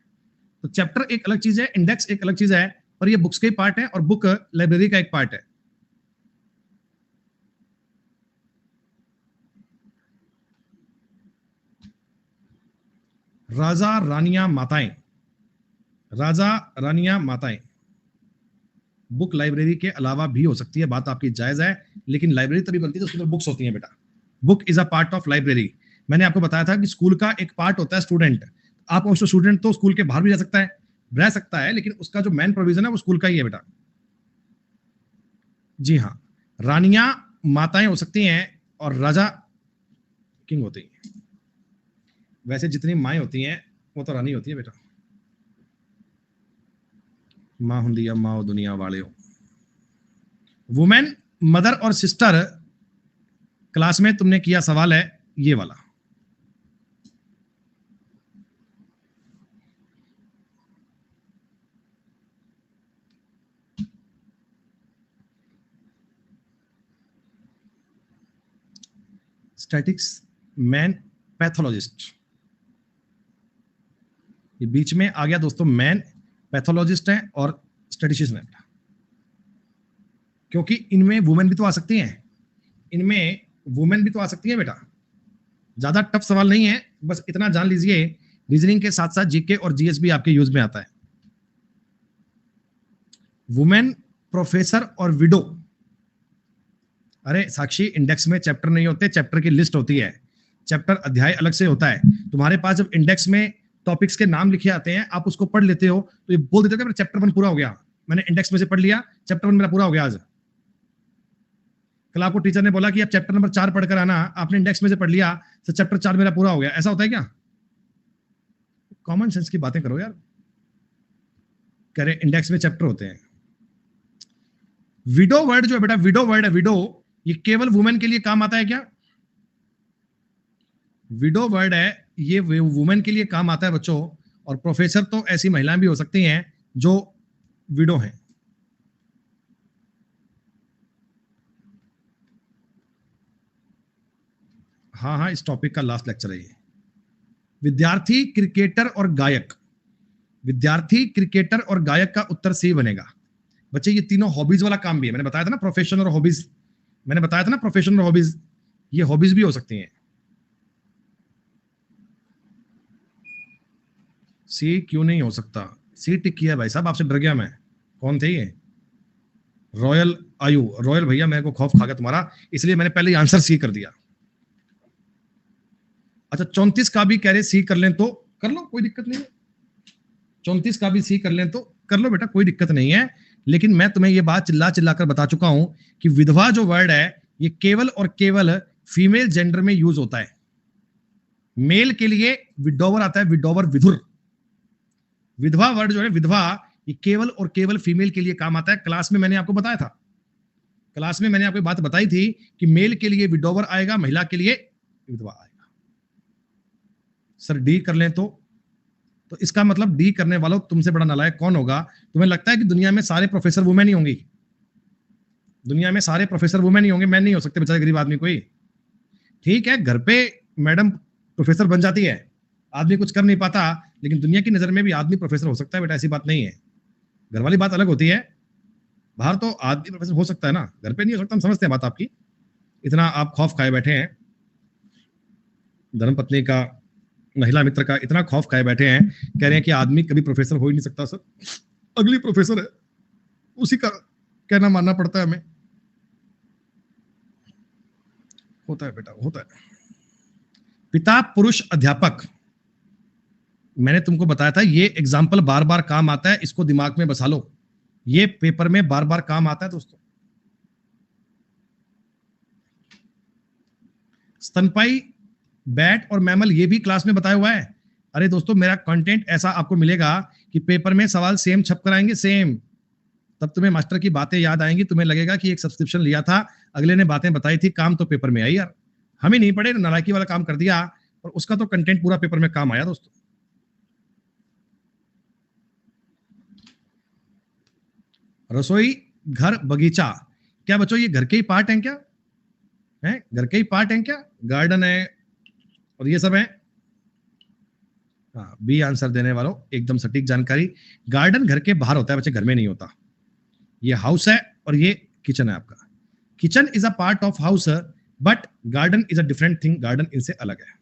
तो चैप्टर एक अलग चीज है, इंडेक्स एक अलग चीज है, और ये बुक्स के पार्ट है और बुक लाइब्रेरी का एक पार्ट है। राजा रानियां माताएं, राजा रानियां माताएं बुक लाइब्रेरी के अलावा भी हो सकती है, बात आपकी जायज है, लेकिन लाइब्रेरी तभी बनती है तो उसके अंदर बुक्स होती हैं बेटा। Book is a part of library. मैंने आपको बताया था कि स्कूल का एक पार्ट होता है स्टूडेंट। आप स्टूडेंट तो स्कूल के बाहर भी रह सकता है, लेकिन उसका जो मेन प्रोविजन है वो स्कूल का ही है बेटा। जी हाँ, रानियां माताएं हो सकती हैं और राजा किंग होते हैं। वैसे जितनी माएं होती हैं वो तो रानी होती है बेटा। मां हुंदी है मां दुनिया वाले हो। वुमेन, मदर और सिस्टर क्लास में तुमने किया सवाल है ये वाला। Statics, man, pathologist. ये बीच में आ गया दोस्तों, मैन पैथोलॉजिस्ट है और स्टैटिस्टिशियन है, क्योंकि इनमें वुमेन भी तो आ सकती हैं, इनमें वुमेन भी तो आ सकती है बेटा। ज्यादा टफ सवाल नहीं है, बस इतना जान लीजिए, रीजनिंग के साथ साथ जीके और जीएस भी आपके यूज में आता है। वुमेन, प्रोफेसर और विडो। अरे साक्षी, इंडेक्स में चैप्टर नहीं होते, चैप्टर की लिस्ट होती है, चैप्टर अध्याय अलग से होता है। तुम्हारे पास जब इंडेक्स में टॉपिक्स के नाम लिखे आते हैं, आप उसको पढ़ लेते हो तो ये बोल देते हो कि मेरा चैप्टर 1 पूरा हो गया, मैंने इंडेक्स में से पढ़ लिया, चैप्टर 1 मेरा पूरा हो गया। आज कल आपको टीचर ने बोला कि आप चैप्टर नंबर 4 पढ़कर आना, आपने इंडेक्स में से पढ़ लिया तो चैप्टर 4 मेरा पूरा हो गया, ऐसा होता है क्या? कॉमन सेंस की बातें करो यार। कह रहे इंडेक्स में चैप्टर होते हैं। विडो वर्ड जो है बेटा, विडो वर्ड है, विडो, ये केवल वुमेन के लिए काम आता है क्या? विडो वर्ड है, ये वुमेन के लिए काम आता है बच्चों। और प्रोफेसर तो ऐसी महिलाएं भी हो सकती हैं जो विडो हैं। हाँ हाँ, इस टॉपिक का लास्ट लेक्चर है ये। विद्यार्थी, क्रिकेटर और गायक। विद्यार्थी, क्रिकेटर और गायक का उत्तर सी बनेगा। बच्चे ये तीनों हॉबीज वाला काम भी है, मैंने बताया था ना प्रोफेशन और हॉबीज, मैंने बताया था ना प्रोफेशन और हॉबीज, ये हॉबीज भी हो सकती हैं। सी क्यों नहीं हो सकता? सी टिक किया भाई साहब, आपसे डर गया मैं। कौन थे ये? रॉयल आयु, रॉयल भैया मेरे को खौफ खा गया तुम्हारा, इसलिए मैंने पहले आंसर सी कर दिया। अच्छा 34 का भी कह रहे सी कर लें तो कर लो, कोई दिक्कत नहीं है। 34 का भी सी कर लें तो कर लो बेटा, कोई दिक्कत नहीं है। लेकिन मैं तुम्हें ये बात चिल्ला चिल्ला कर बता चुका हूं कि विधवा जो वर्ड है ये केवल और केवल फीमेल जेंडर में यूज होता है। मेल के लिए विडोवर आता है, विडोवर, विधुर। विधवा वर्ड जो है विधवा, ये केवल और केवल फीमेल के लिए काम आता है। क्लास में मैंने आपको बताया था, क्लास में मैंने आपको बात बताई थी कि मेल के लिए विडोवर आएगा, महिला के लिए विधवा आएगा। सर डी कर लें तो इसका मतलब डी करने वालों तुमसे बड़ा नालायक कौन होगा? तुम्हें लगता है कि दुनिया में सारे प्रोफेसर वुमेन ही होंगी? दुनिया में सारे प्रोफेसर वुमेन ही होंगे? मैं नहीं हो सकते बेचारे गरीब आदमी कोई। ठीक है, घर पे मैडम प्रोफेसर बन जाती है, आदमी कुछ कर नहीं पाता, लेकिन दुनिया की नजर में भी आदमी प्रोफेसर हो सकता है बेटा, ऐसी बात नहीं है। घर वाली बात अलग होती है, बाहर तो आदमी प्रोफेसर हो सकता है ना, घर पे नहीं हो सकता। हम समझते हैं बात आपकी, इतना आप खौफ खाए बैठे हैं, धर्मपत्नी का, महिला मित्र का इतना खौफ खाए बैठे हैं, कह रहे हैं कि आदमी कभी प्रोफेसर हो ही नहीं सकता। सर अगली प्रोफेसर है, उसी का कहना मानना पड़ता है हमें। होता है बेटा, होता है। पिता पुरुष अध्यापक, मैंने तुमको बताया था ये एग्जाम्पल बार बार काम आता है, इसको दिमाग में बसा लो, ये पेपर में बार बार काम आता है दोस्तों। स्तनपाई, बैट और मैमल, ये भी क्लास में बताया हुआ है। अरे दोस्तों मेरा कंटेंट ऐसा आपको मिलेगा कि पेपर में सवाल सेम छप कर आएंगे, सेम। तब तुम्हें मास्टर की बातें याद आएंगी, तुम्हें लगेगा कि एक सब्सक्रिप्शन लिया था, अगले ने बातें बताई थी, काम तो पेपर में आई यार। हम ही नहीं पढ़े, नालायकी वाला काम कर दिया, और उसका तो कंटेंट पूरा पेपर में काम आया दोस्तों। रसोई, घर, बगीचा, क्या बच्चों ये घर के ही पार्ट हैं क्या? हैं, घर के ही पार्ट हैं क्या? गार्डन है और ये सब है। हाँ, बी आंसर देने वालों एकदम सटीक जानकारी। गार्डन घर के बाहर होता है बच्चे, घर में नहीं होता। ये हाउस है और ये किचन है आपका। Kitchen is a part of house, but garden is a different thing, garden इनसे अलग है।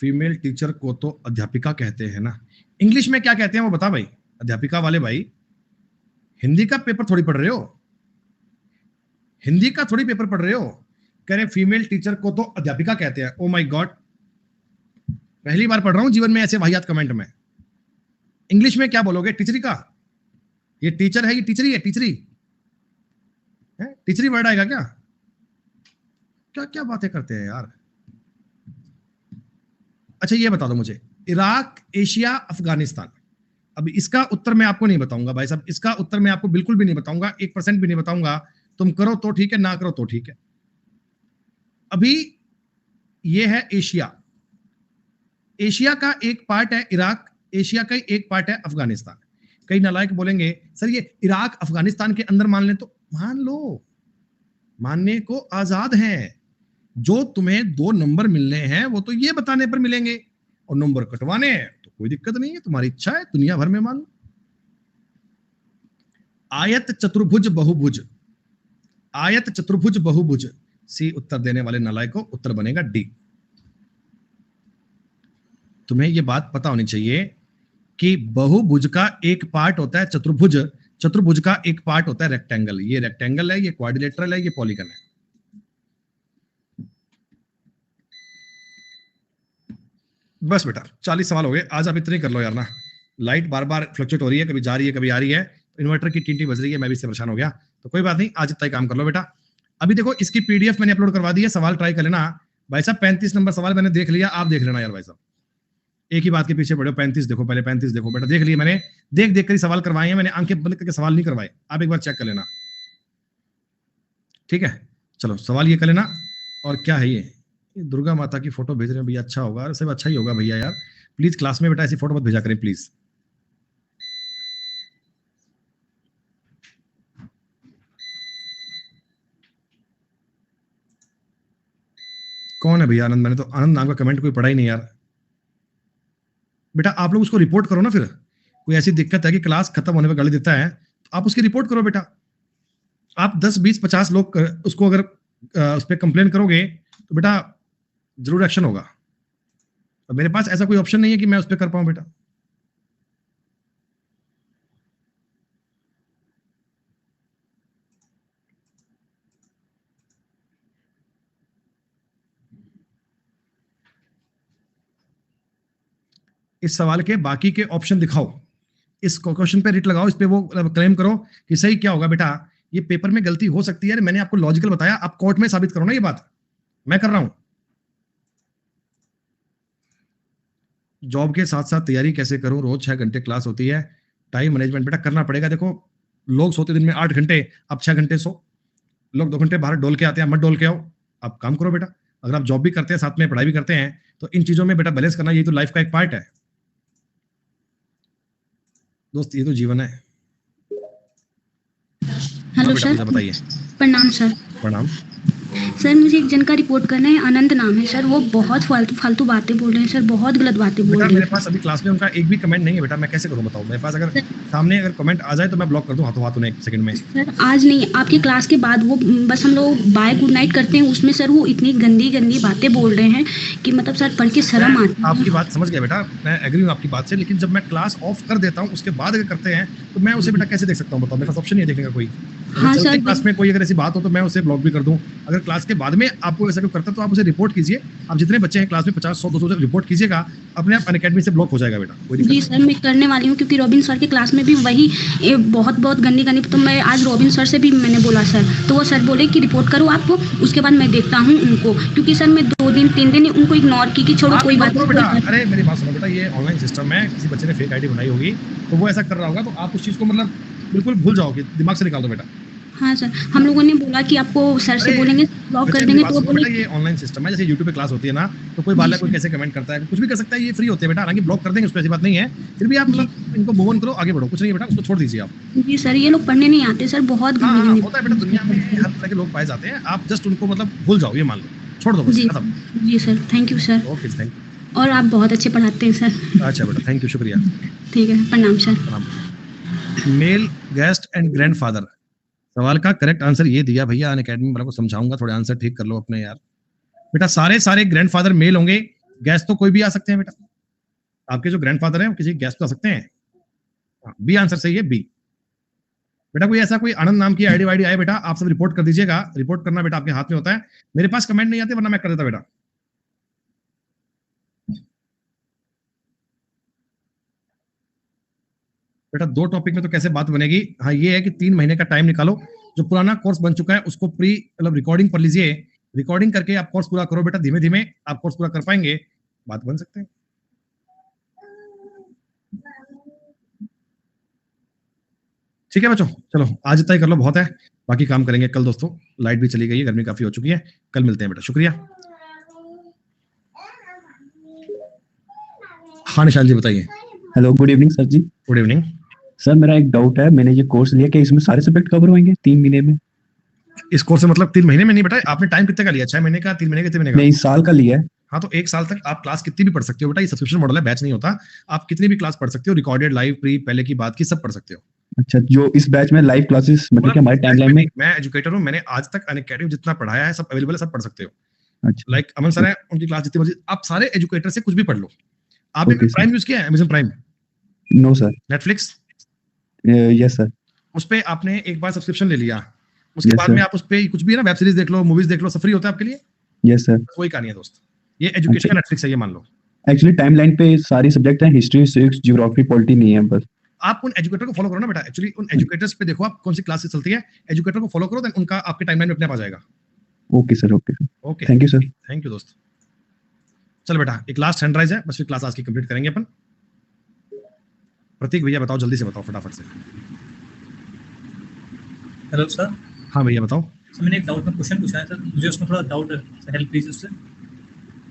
फीमेल टीचर को तो अध्यापिका कहते हैं ना, इंग्लिश में क्या कहते हैं वो बता भाई। अध्यापिका वाले भाई, हिंदी का पेपर थोड़ी पढ़ रहे हो, हिंदी का थोड़ी पेपर पढ़ रहे हो। कह रहे फीमेल टीचर को तो अध्यापिका कहते हैं। ओ माय गॉड, पहली बार पढ़ रहा हूं जीवन में ऐसे वाहियात कमेंट में। इंग्लिश में क्या बोलोगे? टीचरी का? ये टीचर है, ये टीचरी है, टीचरी है, टीचरी वर्ड आएगा क्या? क्या क्या बातें करते हैं यार। अच्छा ये बता दो मुझे, इराक, एशिया, अफगानिस्तान। अब इसका उत्तर मैं आपको नहीं बताऊंगा भाई साहब, इसका उत्तर मैं आपको बिल्कुल भी नहीं बताऊंगा, 1% भी नहीं बताऊंगा। तुम करो तो ठीक है, ना करो तो ठीक है। अभी ये है एशिया, एशिया का एक पार्ट है इराक, एशिया का एक पार्ट है अफगानिस्तान। कई नालायक बोलेंगे सर ये इराक अफगानिस्तान के अंदर मान लें तो मान लो, मानने को आजाद हैं। जो तुम्हें 2 नंबर मिलने हैं वो तो ये बताने पर मिलेंगे, और नंबर कटवाने हैं तो कोई दिक्कत नहीं है, तुम्हारी इच्छा है, दुनिया भर में मान लो। आयत, चतुर्भुज, बहुभुज, आयत, चतुर्भुज, बहुभुज, सी उत्तर देने वाले नालायक को उत्तर बनेगा डी। तुम्हें ये बात पता होनी चाहिए कि बहुभुज का एक पार्ट होता है चतुर्भुज, चतुर्भुज का एक पार्ट होता है रेक्टेंगल। ये रेक्टेंगल है, ये क्वाड्रिलेटरल है, ये पॉलीगन है। बस बेटा 40 सवाल हो गए आज, आप इतने कर लो यार ना। लाइट बार बार फ्लक्चुएट हो रही है, कभी जा रही है कभी आ रही है, इन्वर्टर की टींटी बज रही है, मैं भी इससे परेशान हो गया। तो कोई बात नहीं, आज इतना ही काम कर लो बेटा। अभी देखो इसकी पीडीएफ मैंने अपलोड करवा दी है, सवाल ट्राई कर लेना भाई साहब। 35 नंबर सवाल मैंने देख लिया, आप देख लेना यार भाई साहब, एक ही बात के पीछे पड़े हो। 35 देखो, पहले 35 देखो बेटा, देख लिए मैंने, देख देख कर ही सवाल करवाए हैं मैंने, आंखें बंद करके सवाल नहीं करवाए। आप एक बार चेक कर लेना, ठीक है। चलो सवाल ये कर लेना। और क्या है ये दुर्गा माता की फोटो भेज रहे हैं भैया, अच्छा होगा, सब अच्छा ही होगा भैया यार। प्लीज क्लास में बेटा ऐसी फोटो मत भेजा करें प्लीज। कौन है भैया आनंद? मैंने तो आनंद नाम का कमेंट कोई पढ़ा ही नहीं यार। बेटा आप लोग उसको रिपोर्ट करो ना, फिर कोई ऐसी दिक्कत है कि क्लास खत्म होने पर गाली देता है तो आप उसकी रिपोर्ट करो बेटा। आप 10 20 50 लोग उसको अगर उस पर कंप्लेन करोगे तो बेटा जरूर एक्शन होगा। अब मेरे पास ऐसा कोई ऑप्शन नहीं है कि मैं उस पर कर पाऊं बेटा। इस सवाल के बाकी के ऑप्शन दिखाओ, इस क्वेश्चन पे रिट लगाओ, इस पे वो क्लेम करो कि सही क्या होगा बेटा। ये पेपर में गलती हो सकती है, मैंने आपको लॉजिकल बताया, आप कोर्ट में साबित करो ना ये बात, मैं कर रहा हूं। जॉब के साथ साथ तैयारी कैसे करूं? रोज 6 घंटे क्लास होती है, टाइम मैनेजमेंट बेटा करना पड़ेगा। देखो लोग सोते दिन में 8 घंटे, आप 6 घंटे सो। लोग 2 घंटे बाहर डोल के आते हैं, मत डोल के आओ, आप काम करो बेटा। अगर आप जॉब भी करते हैं साथ में पढ़ाई भी करते हैं तो इन चीजों में बेटा बैलेंस करना, ये तो लाइफ का एक पार्ट है दोस्त, ये तो जीवन है। हेलो बेटा सर, बताइए। प्रणाम सर। प्रणाम। सर मुझे एक जन का रिपोर्ट करना है, आनंद नाम है सर, वो बहुत फालतू फालतू बातें बोल रहे हैं सर, बहुत गलत बातें बोल बेटा रहे मेरे हैं। पास अभी क्लास में उनका एक भी कमेंट नहीं है बेटा, मैं कैसे करूं बताओ? मेरे पास अगर सामने अगर कमेंट आ जाए तो मैं ब्लॉक कर दूं हाथों हाथ उन्हें 1 सेकंड में। सर आज नहीं, आपकी क्लास के बाद वो बस हम लोग बाय गुड नाइट करते हैं, उसमें सर वो इतनी गंदी गंदी बातें बोल रहे हैं कि मतलब सर पढ़ के शर्म आती है। आपकी बात समझ गया बेटा, मैं एग्री हूं आपकी बात से, लेकिन जब मैं क्लास ऑफ कर देता हूं उसके बाद अगर करते हैं तो मैं उसे बेटा कैसे देख सकता हूं बताओ? मेरे पास ऑप्शन नहीं है देखने का कोई। हाँ सर, क्लास में कोई अगर ऐसी बात हो तो मैं उसे ब्लॉक भी कर दूं। अगर क्लास के बाद में आपको ऐसा कुछ करता है तो आप उसे रिपोर्ट कीजिए। आप जितने बच्चे हैं क्लास में 50 100 200 रिपोर्ट कीजिएगा, अपने आप अनअकैडमी से ब्लॉक हो जाएगा बेटा, कोई दिक्कत जी सर मैं करने वाली हूँ, क्योंकि रॉबिन सर की क्लास में भी वही बहुत बहुत गंदी गंदी, तो मैं आज रॉबिन सर से भी मैंने बोला सर, तो वो सर बोले कि रिपोर्ट करो आप, उसके बाद मैं देखता हूँ उनको, क्योंकि सर मैं 2 दिन 3 दिन उनको इग्नोर की छोड़ो कोई बात नहीं बेटा। नहीं। अरे मेरी बात सुनो बेटा, ये ऑनलाइन सिस्टम है, किसी बच्चे ने फेक आईडी बनाई होगी तो वो ऐसा कर रहा होगा, तो आप उस चीज को मतलब बिल्कुल भूल जाओ कि दिमाग से निकाल दो बेटा। हाँ सर, हम लोगों ने बोला कि आपको सर से बोलेंगे ब्लॉक कर देंगे, तो वो बोले ये ऑनलाइन सिस्टम है, जैसे यूट्यूब पे क्लास होती है ना, तो कोई बाला कोई कैसे कमेंट करता है, कुछ भी कर सकता है, ये फ्री होते हैं बेटा, हालांकि ब्लॉक कर देंगे उस पर ऐसी बात नहीं है, फिर भी आप मतलब इनको मूव ऑन करो, आगे बढ़ो, कुछ नहीं बेटा, उसको छोड़ दीजिए आप। जी सर, ये लोग पढ़ने नहीं आते सर, बहुत हाँ, गंदी होता है बेटा, दुनिया में हर तरह के लोग पाए जाते हैं, आप जस्ट उनको मतलब भूल जाओ, ये मान लो, छोड़ दो बस, जी खत्म। जी sir, thank you sir. Okay thank you. और आप बहुत अच्छे पढ़ाते हैं सर। अच्छा बेटा थैंक यू, शुक्रिया। ठीक है, प्रणाम sir. Male guest and grandfather, सवाल का करेक्ट आंसर ये दिया भैया, अनअकैडमी वालों को समझाऊंगा, थोड़े आंसर ठीक कर लो अपने यार। बेटा सारे ग्रैंडफादर मेल होंगे, गेस्ट तो कोई भी आ सकते हैं बेटा, आपके जो ग्रैंडफादर हैं वो किसी गेस्ट तो आ सकते हैं। बी आंसर सही है, बी। बेटा कोई ऐसा कोई आनंद नाम की आईडी वाईडी आए बेटा, आप सब रिपोर्ट कर दीजिएगा, रिपोर्ट करना बेटा आपके हाथ में होता है, मेरे पास कमेंट नहीं आते वरना मैं कर देता बेटा। बेटा 2 टॉपिक में तो कैसे बात बनेगी? हाँ ये है कि 3 महीने का टाइम निकालो, जो पुराना कोर्स बन चुका है उसको प्री मतलब रिकॉर्डिंग कर लीजिए, रिकॉर्डिंग करके आप कोर्स पूरा करो बेटा, धीमे धीमे आप कोर्स पूरा कर पाएंगे, बात बन सकते हैं। ठीक है बच्चों, चलो आज इतना ही कर लो, बहुत है, बाकी काम करेंगे कल दोस्तों। लाइट भी चली गई है, गर्मी काफी हो चुकी है, कल मिलते हैं बेटा, शुक्रिया। हाँ निशाल जी बताइए। हेलो, गुड इवनिंग सर जी। गुड इवनिंग सर मेरा एक डाउट है, मैंने ये कोर्स लिया, क्या इसमें सारे सब्जेक्ट कवर होंगे 3 महीने में? इस कोर्स से मतलब 3 महीने में नहीं बेटा, आपने टाइम कितने का लिया? 6 महीने का, 3 महीने का, कितने महीने का? नहीं, साल का लिया है। हाँ तो 1 साल तक आप क्लास कितनी भी पढ़ सकते हो बेटा, ये सब्सक्रिप्शन मॉडल है, बैच नहीं होता, आप कितनी भी क्लास पढ़ सकते हो, रिकॉर्डेड लाइव प्री पहले की बात की सब पढ़ सकते हो। अच्छा, जो इस बैच में लाइव क्लासेस मतलब कि हमारे टाइमलाइन में? मैं एजुकेटर हूँ, मैंने आज तक अनअकैडमी जितना पढ़ाया है सब अवेलेबल है, सब पढ़ सकते हो। अच्छा, लाइक अमन सर है, उनकी क्लास जितनी मर्जी, आप सारे एजुकेटर से कुछ भी पढ़ लो, आपने Okay, sir. प्राइम यूज किया है, Amazon Prime, no sir. Netflix? Yes sir. उस पे आपने एक बार सब्सक्रिप्शन ले लिया, उसके Yes, बाद sir. में आप उस पे कुछ भी है ना, वेब सीरीज देख लो, मूवीज देख लो, सब फ्री होता है आपके लिए। Yes sir. वही कहानी है दोस्त, ये एजुकेशन का नेटफ्लिक्स है, ये मान लो। एक्चुअली टाइमलाइन पे सारी सब्जेक्ट हैं, हिस्ट्री, सिविक्स, ज्योग्राफी, पॉलिटी नहीं है बस। आप उन एजुकेटर को फॉलो करो ना बेटा, एक्चुअली उन एजुकेटर्स पे देखो आप कौन सी क्लासेस चलती है, एजुकेटर को फॉलो करो, देन उनका आपके टाइमलाइन में अपने आप आ जाएगा। Okay sir, okay sir, okay, thank you sir. Thank you दोस्त। चल बेटा, एक लास्ट हैंड राइज है, बस फिर क्लास आज की कंप्लीट करेंगे अपन। प्रतीक भैया बताओ, जल्दी से बताओ फटाफट से। Hello sir. हाँ भैया बताओ। सर मैंने एक डाउट में क्वेश्चन पूछा है सर, मुझे उसमें थोड़ा डाउट है सर, हेल्प प्लीज उससे,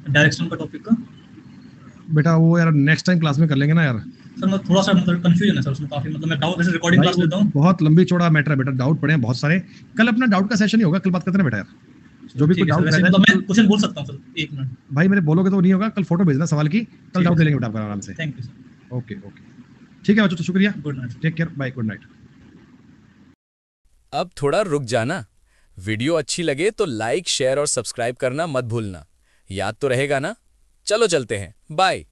डायरेक्शन का टॉपिक का। बेटा वो यार नेक्स्ट टाइम क्लास में कर लेंगे ना यार। सर मैं थोड़ा सा मतलब कंफ्यूजन है सर उसमें काफी, मतलब मैं डाउट वैसे रिकॉर्डिंग भाई, क्लास लेता हूँ। बहुत लंबी चौड़ा मैटर है बेटा, डाउट पड़े हैं बहुत सारे। कल अपना डाउट का सेशन ही होगा, कल बात करते हैं बेटा यार। जो भी ठीक कोई है सर, डाउट वैसे रहता मतलब है मैं क्वेश्चन बोल सकता हूँ सर, एक मिनट। भाई मेरे बोलोगे तो नहीं होगा, कल फोटो भेजना सवाल की, कल ठीक डाउट है ले लेंगे बेटा आपका आराम से। Thank you sir. Okay okay, ठीक है बच्चों, तो शुक्रिया, good night. Take care, bye, good night. अब थोड़ा रुक जाना। वीडियो अच्छी लगे तो लाइक, शेयर और सब्सक्राइब करना मत भूलना। याद तो रहेगा ना? चलो चलते हैं, बाय।